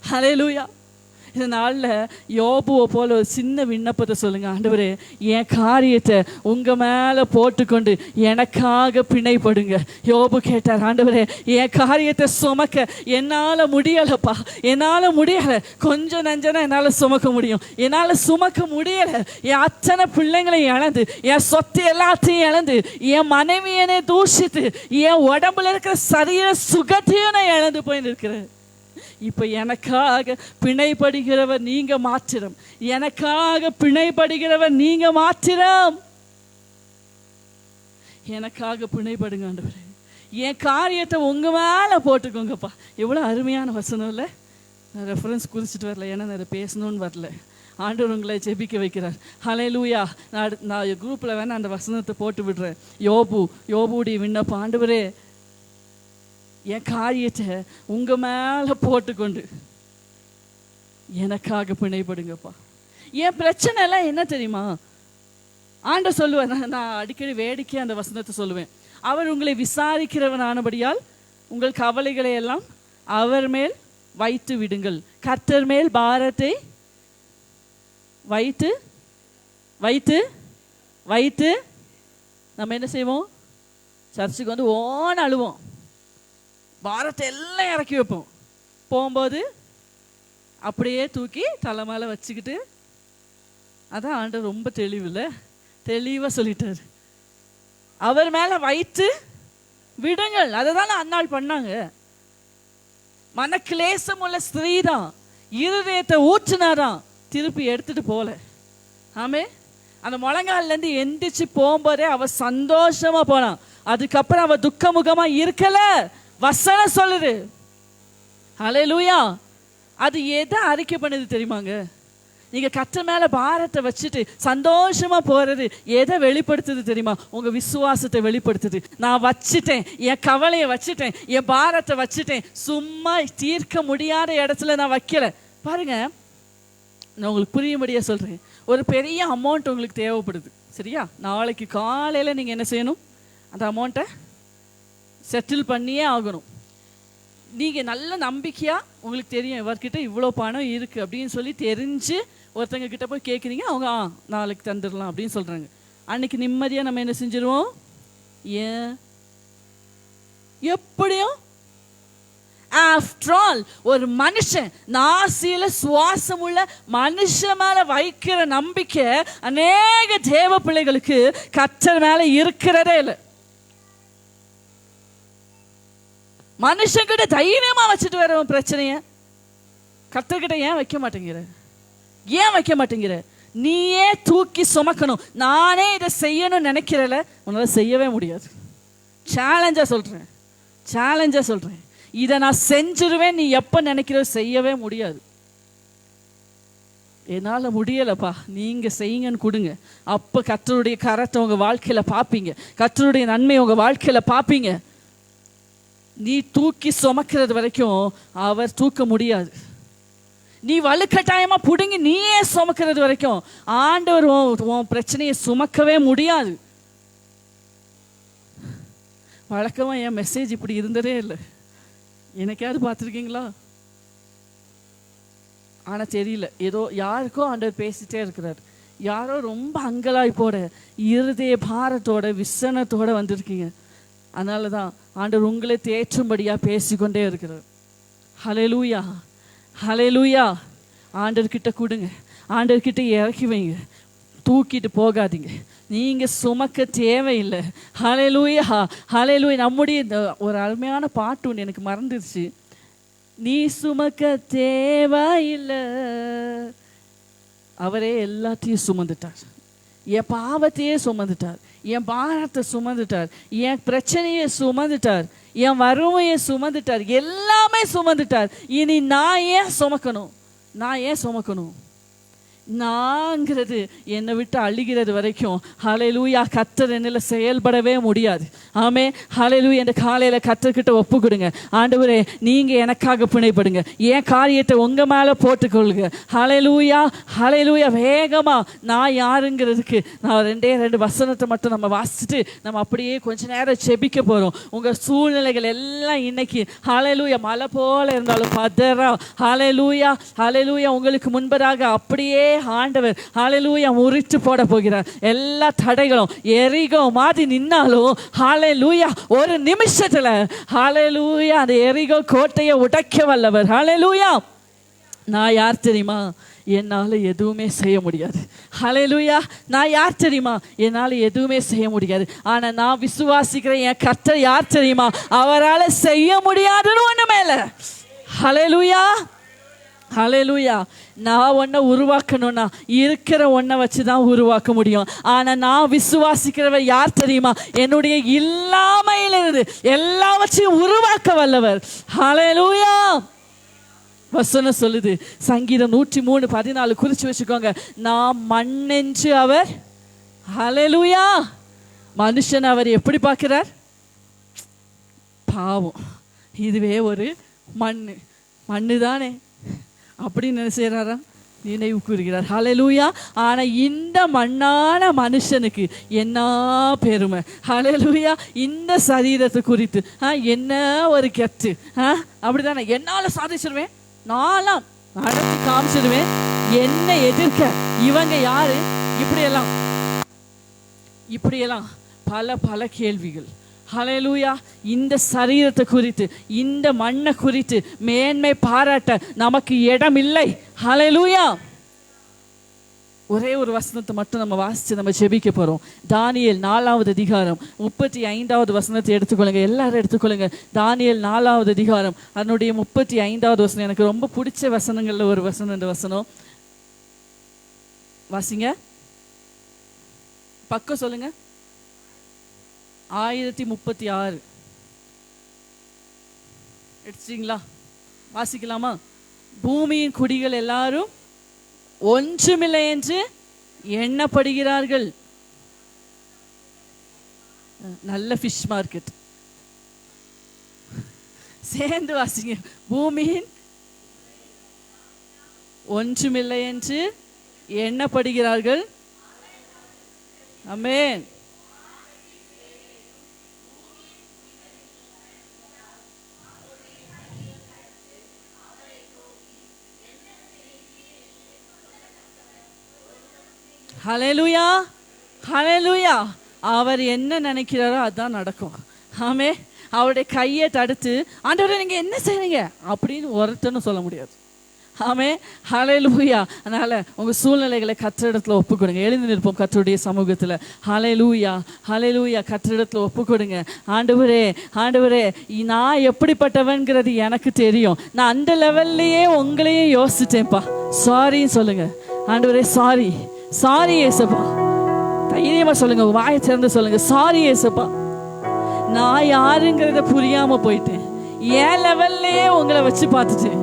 ஹல்லேலூயா. இந்த நாளில் யோபுவை போல ஒரு சின்ன விண்ணப்பத்தை சொல்லுங்க. ஆண்டவரே, என் காரியத்தை உங்க மேல போட்டுக்கொண்டு எனக்காக பிணைப்படுங்க. யோபு கேட்டார், ஆண்டவரே என் காரியத்தை சுமக்க என்னால முடியலப்பா, என்னால முடியல. கொஞ்சம் நஞ்சனா என்னால சுமக்க முடியும், என்னால சுமக்க முடியல. என் அத்தனை பிள்ளைங்களை இழந்து, என் சொத்து எல்லாத்தையும் இழந்து, என் மனைவியனை தூஷித்து, என் உடம்புல இருக்கிற சரீர சுகத்தையும் நான் இழந்து போய் இருக்கிறேன். இப்ப எனக்காக பிணைப்படுகிறவர் நீங்க மாத்திரம், எனக்காக பிணைப்படுகிறவர் நீங்க மாத்திரம். எனக்காக பிணைப்படுங்க ஆண்டவரே, என் காரியத்தை உங்க மேல போட்டுக்கோங்கப்பா. எவ்வளவு அருமையான வசனம் இல்ல? நான் ரெஃபரன்ஸ் குறிச்சிட்டு வரல, ஏன்னா நான் பேசணும்னு வரல. ஆண்டவர் உங்களை ஜெபிக்க வைக்கிறார். ஹல்லேலூயா. நான் குரூப்ல வேணா அந்த வசனத்தை போட்டு விடுறேன். யோபுடைய விண்ணப்பம், ஆண்டவரே என் காரியத்தை உங்க மேல போட்டுக்கொண்டு எனக்காக பிணைப்படுங்கப்பா. என் பிரச்சனை எல்லாம் என்ன தெரியுமா? ஆண்டவர் சொல்லுவார், நான் அடிக்கடி வேடிக்கை அந்த வசனத்தை சொல்லுவேன். அவர் உங்களை விசாரிக்கிறவன் ஆனபடியால் உங்கள் கவலைகளை எல்லாம் அவர் மேல் வைத்து விடுங்கள். கர்த்தர் மேல் பாரத்தை வைத்து வைத்து வைத்து நம்ம என்ன செய்வோம்? சர்ச்சுக்கு வந்து ஓன்னு அழுவோம், பாரத்தை எல்லாம் இறக்கி வைப்போம். போகும்போது அப்படியே தூக்கி தலை மேலே வச்சுக்கிட்டு, அதான் ஆண்டவர் ரொம்ப தெளிவாக சொல்லிட்டார், அவர் மேலே வைத்து விடுங்கள். அதை தான் அன்னாள் பண்ணாங்க. மனக்கிலேசம் உள்ள ஸ்திரீ தான், இருதயத்தை ஊற்றினாராம், திருப்பி எடுத்துட்டு போல. ஆமே. அந்த முழங்கால்லேருந்து எந்திரிச்சு போகும்போதே அவ சந்தோஷமா போனான். அதுக்கப்புறம் அவ துக்கமுகமா இருக்கல. வசனம் சொல்லுது. ஹல்லேலூயா. அது எதை அறிக்கை பண்ணுது தெரியுமாங்க? நீங்க கர்த்தர் மேல பாரத்தை வச்சுட்டு சந்தோஷமா போறது எதை வெளிப்படுத்துது தெரியுமா? உங்க விசுவாசத்தை வெளிப்படுத்துது. நான் வச்சுட்டேன், என் கவலையை வச்சுட்டேன், என் பாரத்தை வச்சுட்டேன், சும்மா தீர்க்க முடியாத இடத்துல நான் வைக்கல. பாருங்க, நான் உங்களுக்கு புரியும்படியா சொல்றேன். ஒரு பெரிய அமௌண்ட் உங்களுக்கு தேவைப்படுது, சரியா? நாளைக்கு காலையில நீங்க என்ன செய்யணும்? அந்த அமௌண்ட்டை செட்டில் பண்ணியே ஆகணும். நீங்கள் நல்ல நம்பிக்கையாக உங்களுக்கு தெரியும், இவர்கிட்ட இவ்வளோ பணம் இருக்குது அப்படின்னு சொல்லி தெரிஞ்சு ஒருத்தங்க கிட்ட போய் கேட்குறீங்க. அவங்க நாளைக்கு தந்துடலாம் அப்படின்னு சொல்கிறாங்க. அன்னைக்கு நிம்மதியாக நம்ம என்ன செஞ்சிருவோம்? ஏன் எப்படியும் ஆஃப்டர் ஆல் ஒரு மனுஷன் நாசியில சுவாசம் உள்ள மனுஷன் மேல வைக்கிற நம்பிக்கை அநேக தேவ பிள்ளைகளுக்கு கர்த்தர் மேல இருக்கிறதே இல்லை. மனுஷங்கிட்ட தைரியமா வச்சுட்டு வர பிரச்சனைய கர்த்தர்கிட்ட ஏன் வைக்க மாட்டேங்கிற? ஏன் வைக்க மாட்டேங்கிற? நீயே தூக்கி சுமக்கணும். நானே இதை செய்யணும்னு நினைக்கிறல, உன்னால செய்யவே முடியாது. சேலஞ்சா சொல்றேன், இதை நான் செஞ்சிருவேன் நீ எப்ப நினைக்கிற செய்யவே முடியாது. என்னால முடியலப்பா, நீங்க செய்யுங்கன்னு கொடுங்க. அப்ப கர்த்தருடைய கரத்தை உங்க வாழ்க்கையில பாப்பீங்க, கர்த்தருடைய நன்மை உங்க வாழ்க்கையில பாப்பீங்க. நீ தூக்கி சுமக்கிறது வரைக்கும் அவர் தூக்க முடியாது. நீ வலுக்கட்டாயமா புடுங்கி நீயே சுமக்கிறது வரைக்கும் ஆண்டவர் உன் பிரச்சனையை சுமக்கவே முடியாது. வழக்கமாக என் மெசேஜ் இப்படி இருந்ததே இல்லை. எனக்காவது பார்த்துருக்கீங்களா? ஆனால் தெரியல, ஏதோ யாருக்கோ ஆண்டவர் பேசிட்டே இருக்கிறார். யாரோ ரொம்ப அங்கலாய்ப்போட, இருதய பாரத்தோட, விசனத்தோட வந்திருக்கீங்க. அதனால தான் ஆண்டவர் உங்களை தேற்றும்படியாக பேசிக்கொண்டே இருக்கிறார். ஹல்லேலூயா, ஹல்லேலூயா. ஆண்டவர்கிட்ட கொடுங்க, ஆண்டவர்கிட்ட இறக்கி வைங்க, தூக்கிட்டு போகாதீங்க. நீங்கள் சுமக்க தேவையில்லை. ஹல்லேலூயா, ஹல்லேலூயா. நம்முடைய இந்த ஒரு அருமையான பாட்டு ஒன்று எனக்கு மறந்துடுச்சு. நீ சுமக்க தேவையில்லை, அவரே எல்லாத்தையும் சுமந்துட்டார். என் பாவத்தையே சுமந்துட்டார், என் பாரத்தை சுமந்துட்டார், என் பிரச்சனையை சுமந்துட்டார், என் வறுமையை சுமந்துட்டார், எல்லாமே சுமந்துட்டார். இனி நான் ஏன் சுமக்கணும்? நான் ஏன் சுமக்கணும்? நாங்கிறது என்னை விட்டு அழுகிறது வரைக்கும் ஹல்லேலூயா கர்த்தர் என்னில் செயல்படவே முடியாது. ஆமே, ஹல்லேலூயா. இந்த காலையில் கர்த்தர்கிட்ட ஒப்பு கொடுங்க. ஆண்டவரே, நீங்கள் எனக்காக பிணைப்படுங்க, என் காரியத்தை உங்கள் மேலே போட்டுக்கொள்ளுங்க. ஹல்லேலூயா, ஹல்லேலூயா. வேகமாக நான் யாருங்கிறதுக்கு நான் 2 வசனத்தை மட்டும் நம்ம வாசிச்சுட்டு நம்ம அப்படியே கொஞ்ச நேரம் செபிக்க போகிறோம். உங்கள் சூழ்நிலைகள் எல்லாம் இன்னைக்கு ஹல்லேலூயா மலை போல இருந்தாலும் பதறா, ஹல்லேலூயா, ஹல்லேலூயா. உங்களுக்கு முன்பதாக அப்படியே ஆண்டவர் ஹல்லேலூயா முறித்து போட போகிறார். எல்லா தடைகளும் எரிகோ மாதிரி நின்னாலும் ஹல்லேலூயா ஒரு நிமிஷத்துல ஹல்லேலூயா அந்த எரிகோ கோட்டையை உடைக்க வல்லவர். ஹல்லேலூயா. நான் யார் தெரியுமா? என்னால் எதுவுமே செய்ய முடியாது. ஹல்லேலூயா. நான் யார் தெரியுமா? என்னால் எதுவுமே செய்ய முடியாது. ஆனால் நான் விசுவாசிக்கிற என் கர்த்தர் யார் தெரியுமா? அவரால் செய்ய முடியாதுன்னு ஒன்றுமே இல்லை. ஹல்லேலூயா, ஹல்லேலூயா. நான் ஒன்றை உருவாக்கணும்னா இருக்கிற ஒன்றை வச்சு தான் உருவாக்க முடியும். ஆனால் நான் விசுவாசிக்கிறவர் யார் தெரியுமா? என்னுடைய இல்லாமையிலிருந்து எல்லாவற்றையும் உருவாக்க வல்லவர். ஹல்லேலூயா. வசனம் சொல்லுது, சங்கீதம் 103:14 குறிச்சு வச்சுக்கோங்க. நான் மண்ணென்று அவர், ஹல்லேலூயா. மனுஷன் அவர் எப்படி பார்க்கிறார்? பாவம், இதுவே ஒரு மண்ணு தானே அப்படின்னு என்ன செய்கிறாரா? நினைவு கூறுகிறார். ஹல்லேலூயா. ஆனால் இந்த மண்ணான மனுஷனுக்கு என்ன பெருமை. ஹல்லேலூயா. இந்த சரீரத்தை குறித்து என்ன ஒரு கெத்து, அப்படிதானே? என்னால் சாதிச்சிருவேன், நான்லாம் நடத்தி காமிச்சிருவேன், என்ன எதிர்க்க இவங்க யாரு? இப்படியெல்லாம் பல கேள்விகள். ஹல்லேலூயா. இந்த சரீரத்தை குறித்து, இந்த மண்ணை குறித்து மேன்மை பாராட்ட நமக்கு இடம் இல்லை. ஹல்லேலூயா. ஒரே ஒரு வசனத்தை மட்டும் நம்ம வாசிச்சு நம்ம ஜெபிக்க போறோம். தானியேல் 4வது அதிகாரம் 35வது வசனத்தை எடுத்துக்கொள்ளுங்க. எல்லாரும் எடுத்துக்கொள்ளுங்க. தானியேல் 4வது அதிகாரம் அதனுடைய 35வது வசனம் எனக்கு ரொம்ப பிடிச்ச வசனங்கள்ல ஒரு வசனம். இந்த வசனம் வாசிங்க. பக்கம் சொல்லுங்க. 1036 எடுத்துட்டீங்களா? வாசிக்கலாமா? பூமியின் குடிகள் எல்லாரும் ஒன்றுமில்லை என்று எண்ணப்படுகிறார்கள். நல்ல ஃபிஷ் மார்க்கெட். சேர்ந்து வாசிங்க. பூமியின் ஒன்றுமில்லை என்று எண்ணப்படுகிறார்கள். ஆமென். ஹல்லேலூயா, ஹல்லேலூயா. அவர் என்ன நினைக்கிறாரோ அதான் நடக்கும். ஆமே. அவருடைய கையை தடுத்து ஆண்டவரே நீங்க என்ன செய்றீங்க அப்படின்னு ஒருத்தனும் சொல்ல முடியாது. ஆமே, ஹல்லேலூயா. அதனால உங்க சூழ்நிலைகளை கர்த்தரிடத்துல ஒப்பு கொடுங்க. எழுந்து நிற்போம் கர்த்தருடைய சமூகத்துல. ஹல்லேலூயா, ஹல்லேலூயா. கர்த்தரிடத்துல ஒப்பு கொடுங்க. ஆண்டவரே, ஆண்டவரே, நான் எப்படிப்பட்டவன்கிறது எனக்கு தெரியும். நான் அந்த லெவல்லையே உங்களையும் யோசிச்சேன்ப்பா, சாரின்னு சொல்லுங்க. ஆண்டவரே சாரி, சாரி ஏசப்பா. தைரியமா சொல்லுங்க, வாயை திறந்து சொல்லுங்க, சாரி ஏசப்பா. நான் யாருங்கிறத புரியாம போயிட்டேன். என் லெவல்லையே உங்களை வச்சு பார்த்துட்டேன்.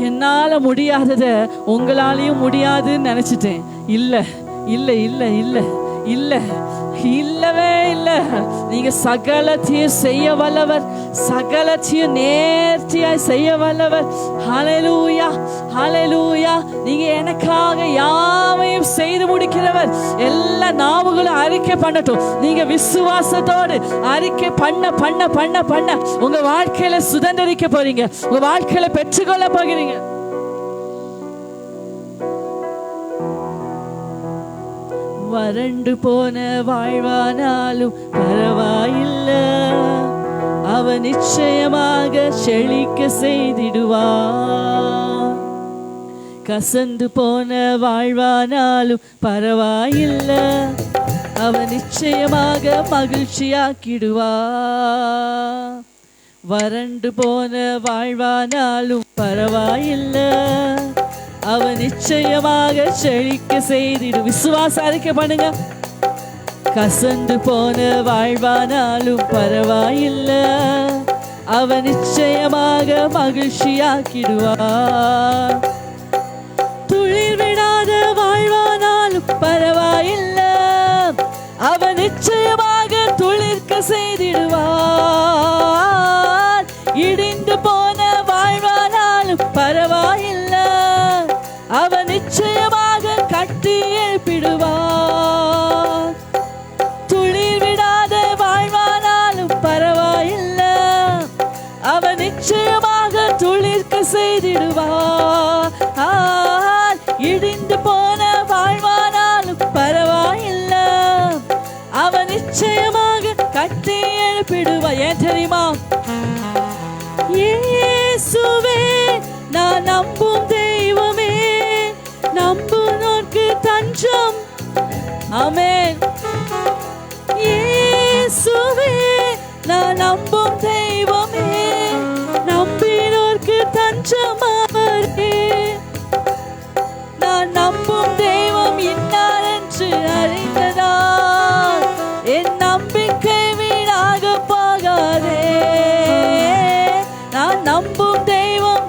என்னால முடியாதத உங்களாலையும் முடியாதுன்னு நினைச்சிட்டேன். இல்ல இல்ல இல்ல இல்ல இல்ல, இல்லவே இல்லை. நீங்க சகலத்தையும் செய்ய வல்லவர், சகலத்தையும் நேர்த்தியாய் செய்ய வல்லவர். ஹல்லேலூயா, ஹல்லேலூயா. நீங்க எனக்காக யாவையும் செய்து முடிக்கிறவர். எல்லா நாவுகளும் அறிக்கை பண்ணட்டும். நீங்க விசுவாசத்தோடு அறிக்கை பண்ண பண்ண பண்ண பண்ண உங்க வாழ்க்கையில சுதந்திரிக்க போறீங்க, உங்க வாழ்க்கையில பெற்றுக்கொள்ள போகிறீங்க. வறண்டு போன வாழ்வானாலும் பரவாயில்லை, அவன் நிச்சயமாக செழிக்க செய்திடுவான். கசந்து போன வாழ்வானாலும் பரவாயில்லை, அவன் நிச்சயமாக மகிழ்ச்சியாக்கிடுவான். வறண்டு போன வாழ்வானாலும் பரவாயில்லை, அவன் நிச்சயமாக செழிக்க செய்திடும். விசுவாச அறிக்கை பண்ணுங்க. கசந்து போன வாழ்வானாலும் பரவாயில்லை, அவன் நிச்சயமாக மகிழ்ச்சியாக்கிடுவான். துளிர் விடாத வாழ்வானாலும் பரவாயில்லை, அவன் நிச்சயமாக துளிர்க்க செய்திடுவான். இடிந்து போன வாழ்வானாலும் பரவாயில்லை, அவன் நிச்சயமாக கட்டி எழுப்பிடுவான். துளிர் விடாத வாழ்வானாலும் பரவாயில்லை, அவன் நிச்சயமாக துளிர்க்க செய்திடுவான். இடிந்து போன வாழ்வானாலும் பரவாயில்லை, அவன் நிச்சயமாக கட்டி எழுப்பிடுவான். ஏன் தெரியுமா? இயேசுவே நான் நம்பும் தெய்வமே, நம்புனோர்க்கு தஞ்சம். ஆமென். இயேசுவே நான் நம்பும் தெய்வமே, நம்பினோர்க்கு தஞ்சம் அவரே. நான் நம்பும் தெய்வம் இன்னார் என்று அறிந்ததால் என் நம்பிக்கை வீணாக போகாதே. நான் நம்பும் தெய்வம்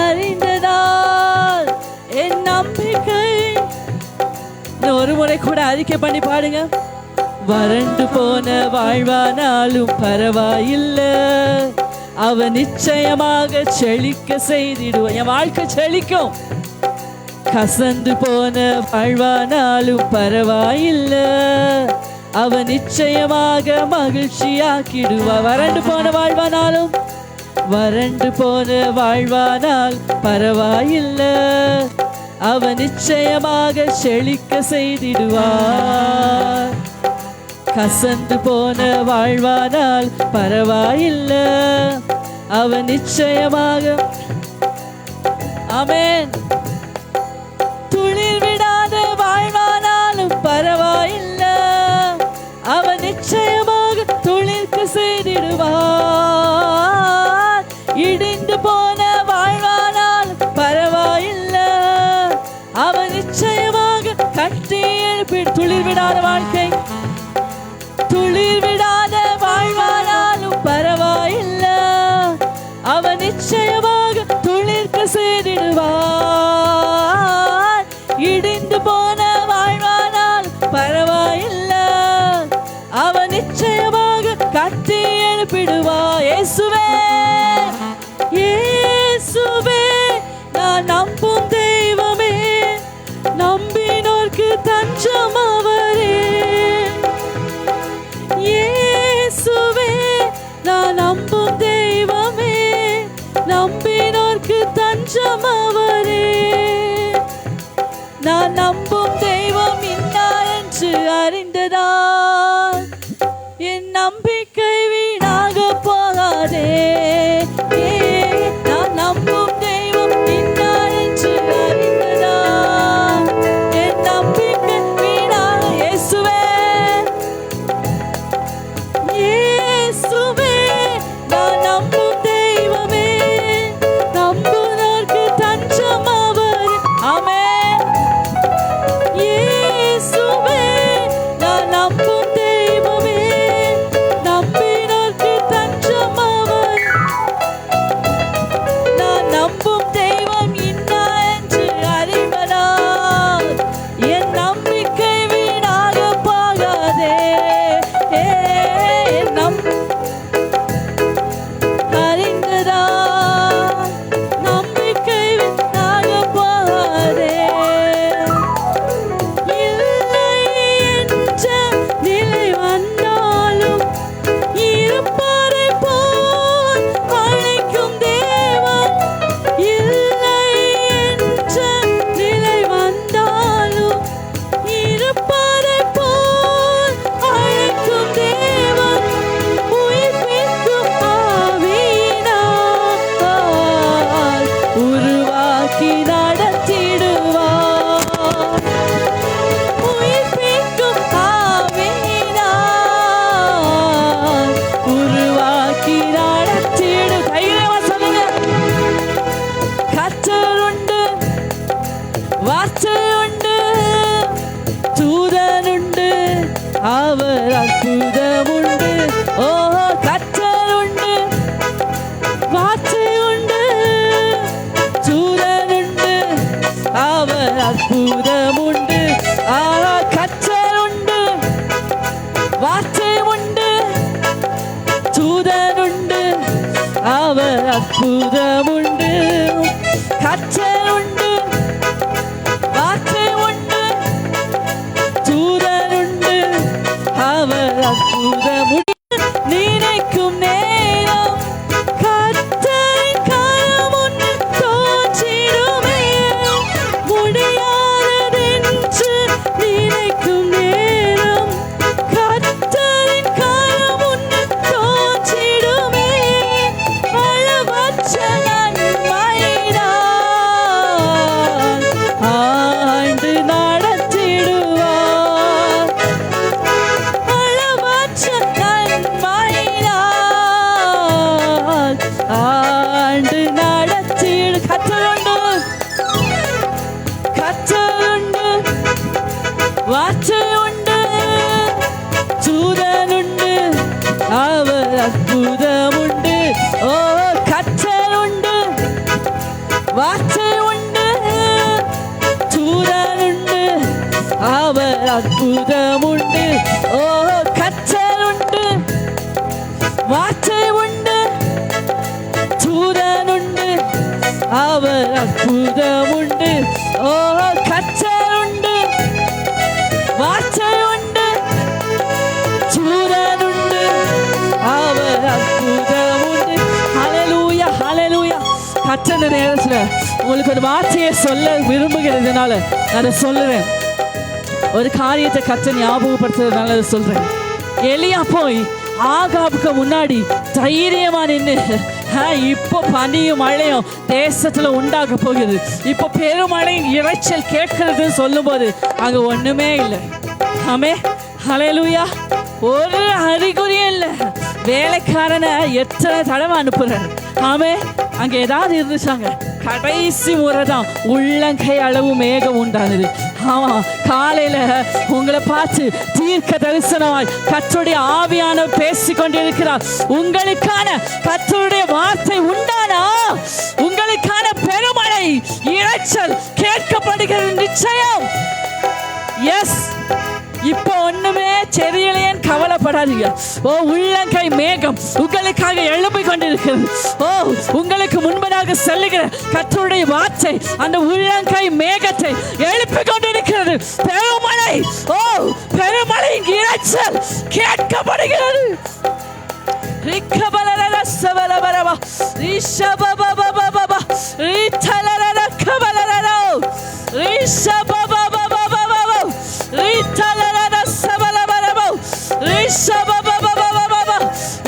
அறிந்ததால் என் நம்பிக்கை. ஒரு முறை கூட அறிக்கை பண்ணி பாடுங்க. வறண்டு போன வாழ்வானாலும் பரவாயில்லை, அவன் நிச்சயமாக செழிக்க செய்திடுவான். என் வாழ்க்கை செழிக்கும். கசந்து போன வாழ்வானாலும் பரவாயில்லை, அவன் நிச்சயமாக மகிழ்ச்சியாக்கிடுவான். வறண்டு போன வாழ்வானாலும், வறண்டு போன வாழ்வானால் பரவாயில்லை, அவன் நிச்சயமாக செழிக்க செய்திடுவான். கசந்து போன வாழ்வானால் பரவாயில்லை, அவன் நிச்சயமாக. ஆமென். துளிர் விடாத வாழ்வானாலும் பரவாயில்லை, அவன் நிச்சயமாக துளிர்க்க செய்திடுவான். இடிந்து போன வாழ்வானால் பரவாயில்லை, அவன் நிச்சயமாக கட்டி எழுப்பி. துளிர் விடாத வாழ்க்கை, துளிர் விடாத வாழ்வானாலும் பரவாயில்லை, அவன் நிச்சயமாக துளிர்க்க செய்திடுவான். இடிந்து போன வாழ்வானால் பரவாயில்லை, அவன் நிச்சயமாக கட்டி எழுப்பிடுவான். இயேசுவே, இயேசுவே நான் நம்பும் தெய்வமே, நம்பினோர்க்கு தஞ்சம் அவரே. அவர் அற்புதம் உண்டு. ஓ கர்த்தர் உண்டு, வார்த்தை உண்டு, தூதன் உண்டு, அவர் அற்புதம் உண்டு. கர்த்தர் உண்டு, வார்த்தை உண்டு, தூதன் உண்டு, அவர் அற்புதம் உண்டு. கர்த்தர் உண்டு, வார்த்தை உண்டு, தூதன் உண்டு, அவர் அற்புதம் உண்டு. நினைக்கும் நேரம் கர்த்தரின் கரம் உன்னை தோன்றிடுமே. முடியாததென்று நினைக்கும் நேரம் கர்த்தரின் கரம் உன்னை தோன்றிடுமே. அளவற்ற நன்மையினால் ஆண்டு நடத்திடுவார். அளவற்ற நன்மையினால் ஆண்டு நடத்திடு. கர்த்தருண்டு, கர்த்தருண்டு, வார்த்தை உண்டு, தூதன் உண்டு, அவர் அற்புதம் உண்டு. ஓ கர்த்தர் உண்டு, வார்த்தை உண்டு, தூதன் உண்டு, அவர் அற்புதம் உண்டு. ஓ கர்த்தர் உண்டு, வார்த்தை உண்டு, தூதன் உண்டு, அவர் அற்புதம் உண்டு. ஓ கர்த்தர் உண்டு, வார்த்தை உண்டு, தூதன் உண்டு, அவர் அற்புதம் உண்டு. ஹல்லேலூயா, ஹல்லேலூயா. கர்த்தர் நேரத்தில் உங்களுக்கு ஒரு வார்த்தையை சொல்ல விரும்புகிறதுனால நான் சொல்லுறேன். ஒரு காரியத்தை கர்த்தர் ஞாபகப்படுத்துறதுனால அதை சொல்றேன். எலியா போய் ஆகாபுக்கு முன்னாடி தைரியமா நின்று, இப்போ பனியும் மழையும் தேசத்துல உண்டாக போகுது, இப்போ பெருமழையும் இறைச்சல் கேட்கிறது சொல்லும் போது அங்க ஒண்ணுமே இல்லை. ஆமே, ஹல்லேலூயா. ஒரு அறிகுறியும் இல்லை. வேலைக்காரனை எத்தனை தடவை அனுப்புறாரு. ஆமே, அங்க ஏதாவது இருந்துச்சாங்க? கடைசி முறை தான் உள்ளங்கை அளவு மேகம் உண்டானது. ஆமா, காலையில உங்களை பார்த்து தீர்க்க தரிசனமாய் கர்த்தருடைய ஆவியானவர் பேசிக் கொண்டிருக்கிறார். உங்களுக்கான கர்த்தருடைய வார்த்தை உண்டானா உங்களுக்கான பெருமழை இறைச்சல் கேட்கப்படுகிறது நிச்சயம். எஸ், இப்போ ஒண்ணுமே தெரியலையேன்னு கவலைப்படாதீங்க. ஓ, உள்ளங்கை மேகம் உங்களுக்காக எழுப்பிக் கொண்டிருக்கிறது. ஓ, உங்களுக்கு முன்பதாக செல்லுகிற கர்த்தருடைய வார்த்தை அந்த உள்ளங்கை மேகத்தை எழுப்பிக் கொண்டிருக்கிறது. பெருமழை, ஓ பெருமழையின் இறைச்சல் கேட்கப்படுகிறது.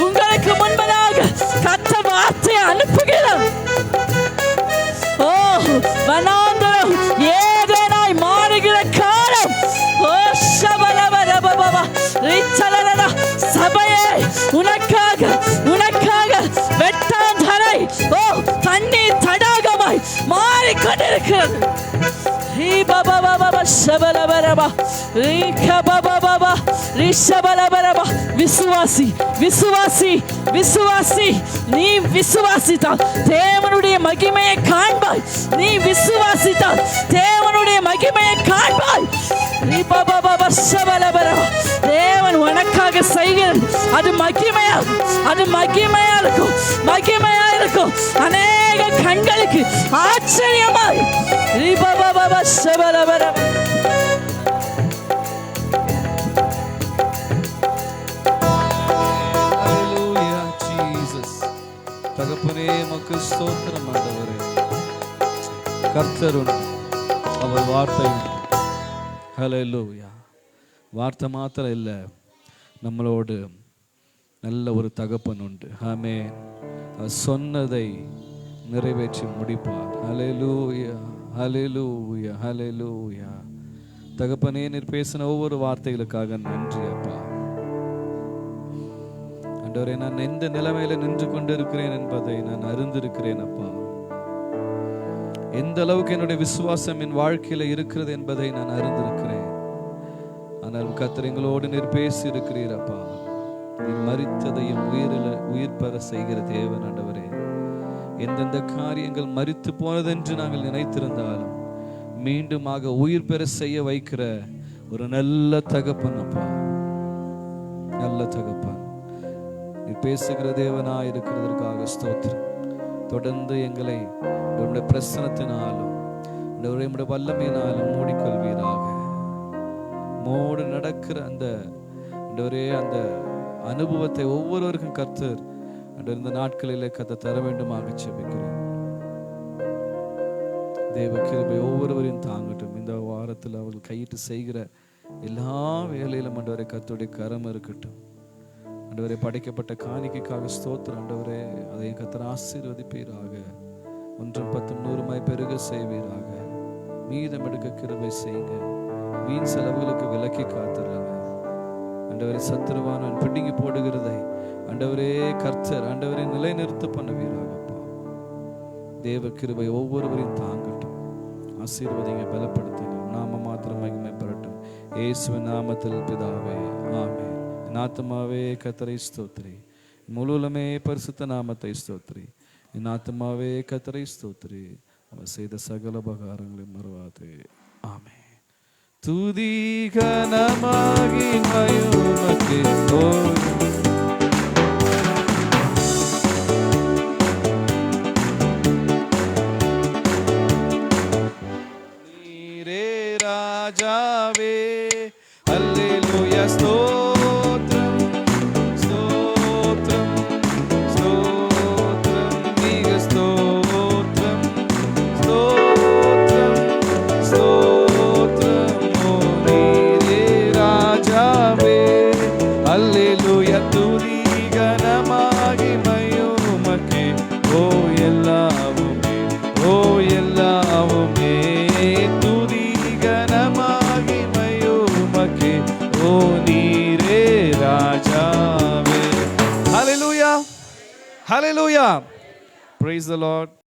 உங்களுக்கு முன்பதாக கர்த்தர் வார்த்தையை அனுப்புகிறார். ஓ, வனாந்தரம் ஏதேனாய் மாறுகிற காலம். ஓ ஷபலபரபபா ரிச்சலரட சபையே, உனக்காக உனக்காக வெட்டாந்தரை ஓ தண்ணீர் தடாகமாய் மாறிக்கொண்டிருக்கிறது. விசுவாசி, விசுவாசி, விசுவாசி. நீ விசுவாசித்தால் தேவனுடைய மகிமையை காண்பாய். நீ விசுவாசித்தால் தேவனுடைய மகிமையை காண்பாய். தேவன் உனக்காக செய்கிறது அது மகிமையா, அது மகிமையா இருக்கும், மகிமையா இருக்கும். அநேக கண்களுக்கு ஆச்சரியமாய். தகப்பனே, மக்கு ஸ்தோத்திரம் ஆண்டவரே. கர்த்தர் அவர் வார்த்தை. ஹல்லேலூயா. வார்த்தை மாத்திரம் இல்லை, நம்மளோடு நல்ல ஒரு தகப்பன் உண்டு. ஆமென். சொன்னதை நிறைவேற்றி முடிப்பார். ஹல்லேலூயா, ஹல்லேலூயா, ஹல்லேலூயா. தகப்பனே, நீர் பேசின ஒவ்வொரு வார்த்தைகளுக்காக நன்றி அப்பா. ஆண்டவரே, நான் எந்த நிலைமையில நின்று கொண்டிருக்கிறேன் என்பதை நான் அறிந்திருக்கிறேன் அப்பா. எந்த அளவுக்கு என்னுடைய விசுவாசம் என் வாழ்க்கையில இருக்கிறது என்பதை நான் அறிந்திருக்கிறேன். ஆனால் கர்த்தர் எங்களோடு நீர் பேசி இருக்கிறீர் அப்பா. நீர் மரித்ததையும் உயிர் பெற செய்கிற தேவன் ஆண்டவரே. எந்தெந்த காரியங்கள் மரித்து போனதென்று நாங்கள் நினைத்திருந்தாலும் மீண்டுமாக உயிர் பெற செய்ய வைக்கிற ஒரு நல்ல தகப்பன் அப்பா, நல்ல தகப்பன். நீ பேசுகிற தேவனாய் இருக்கிறதற்காக ஸ்தோத்திரம். தொடர்ந்து எங்களை உம்முடைய பிரசன்னத்தினாலும் உம்முடைய வல்லமையினாலும் மூடிக்கொள்வீராக. மோடு நடக்கிற அந்த அனுபவத்தை ஒவ்வொருவருக்கும் கர்த்தர் இந்த நாட்களிலே கர்த்தர் தர வேண்டுமாக ஜெபிக்கிறேன். தேவ கிருபை ஒவ்வொருவரையும் தாங்கட்டும். இந்த வாரத்தில் அவர்கள் கையிட்டு செய்கிற எல்லா வேலையிலும் ஆண்டவரே கர்த்தருடைய கரம் இருக்கட்டும். ஆண்டவரே, படைக்கப்பட்ட காணிக்கைக்காக ஸ்தோத்திரம் ஆண்டவரே. அதை கர்த்தர் ஆசீர்வதிப்பீராக. 1 10 100 பெருக செய்வீராக. மீதம் எடுக்க கிருபை செய்யுங்க. வீண் செலவுகளுக்கு விலக்கி காத்துருங்க ஆண்டவரே. சத்துருவானவன் பிடுங்கி போடுகிறதை ஆண்டவரே கர்த்தர் ஆண்டவரே நிலைநிறுத்த பண்ணுவீராகப்பா. தேவ கிருபை ஒவ்வொருவரையும் தாங்கட்டும். ஆசீர்வதிங்க, பலப்படுத்துங்க. நாம மாத்திரம் மகிமை பெறட்டும். இயேசுவின் நாமத்தில் பிதாவே, ஆமென். என் ஆத்துமாவே கர்த்தரை ஸ்தோத்திரி, முழுவலுமே பரிசுத்த நாமத்தை ஸ்தோத்திரி. என் ஆத்துமாவே கர்த்தரை ஸ்தோத்திரி, அவர் செய்த சகல உபகாரங்களை மறவாதே. ஆமென். துதி கனமாகி மகிமைக்கு நீரே ராஜாவே. அல்லேலூயா. ஸ்தோத்திரம் ஸ்தோத்திரம் ஸ்தோத்திரம். மிக ஸ்தோத்திரம் ஸ்தோத்திரம் ஸ்தோத்திரம். ஓ நீரே ராஜாவே. அல்லேலூயா. துதி கனமாகி மகிமைக்கு ஓ எல்லாவுமே, ஓ எல்லாவுமே. துதி கனமாகி மகிமைக்கு ஓ நீரே ராஜாவே. Hallelujah. Hallelujah. Praise the Lord.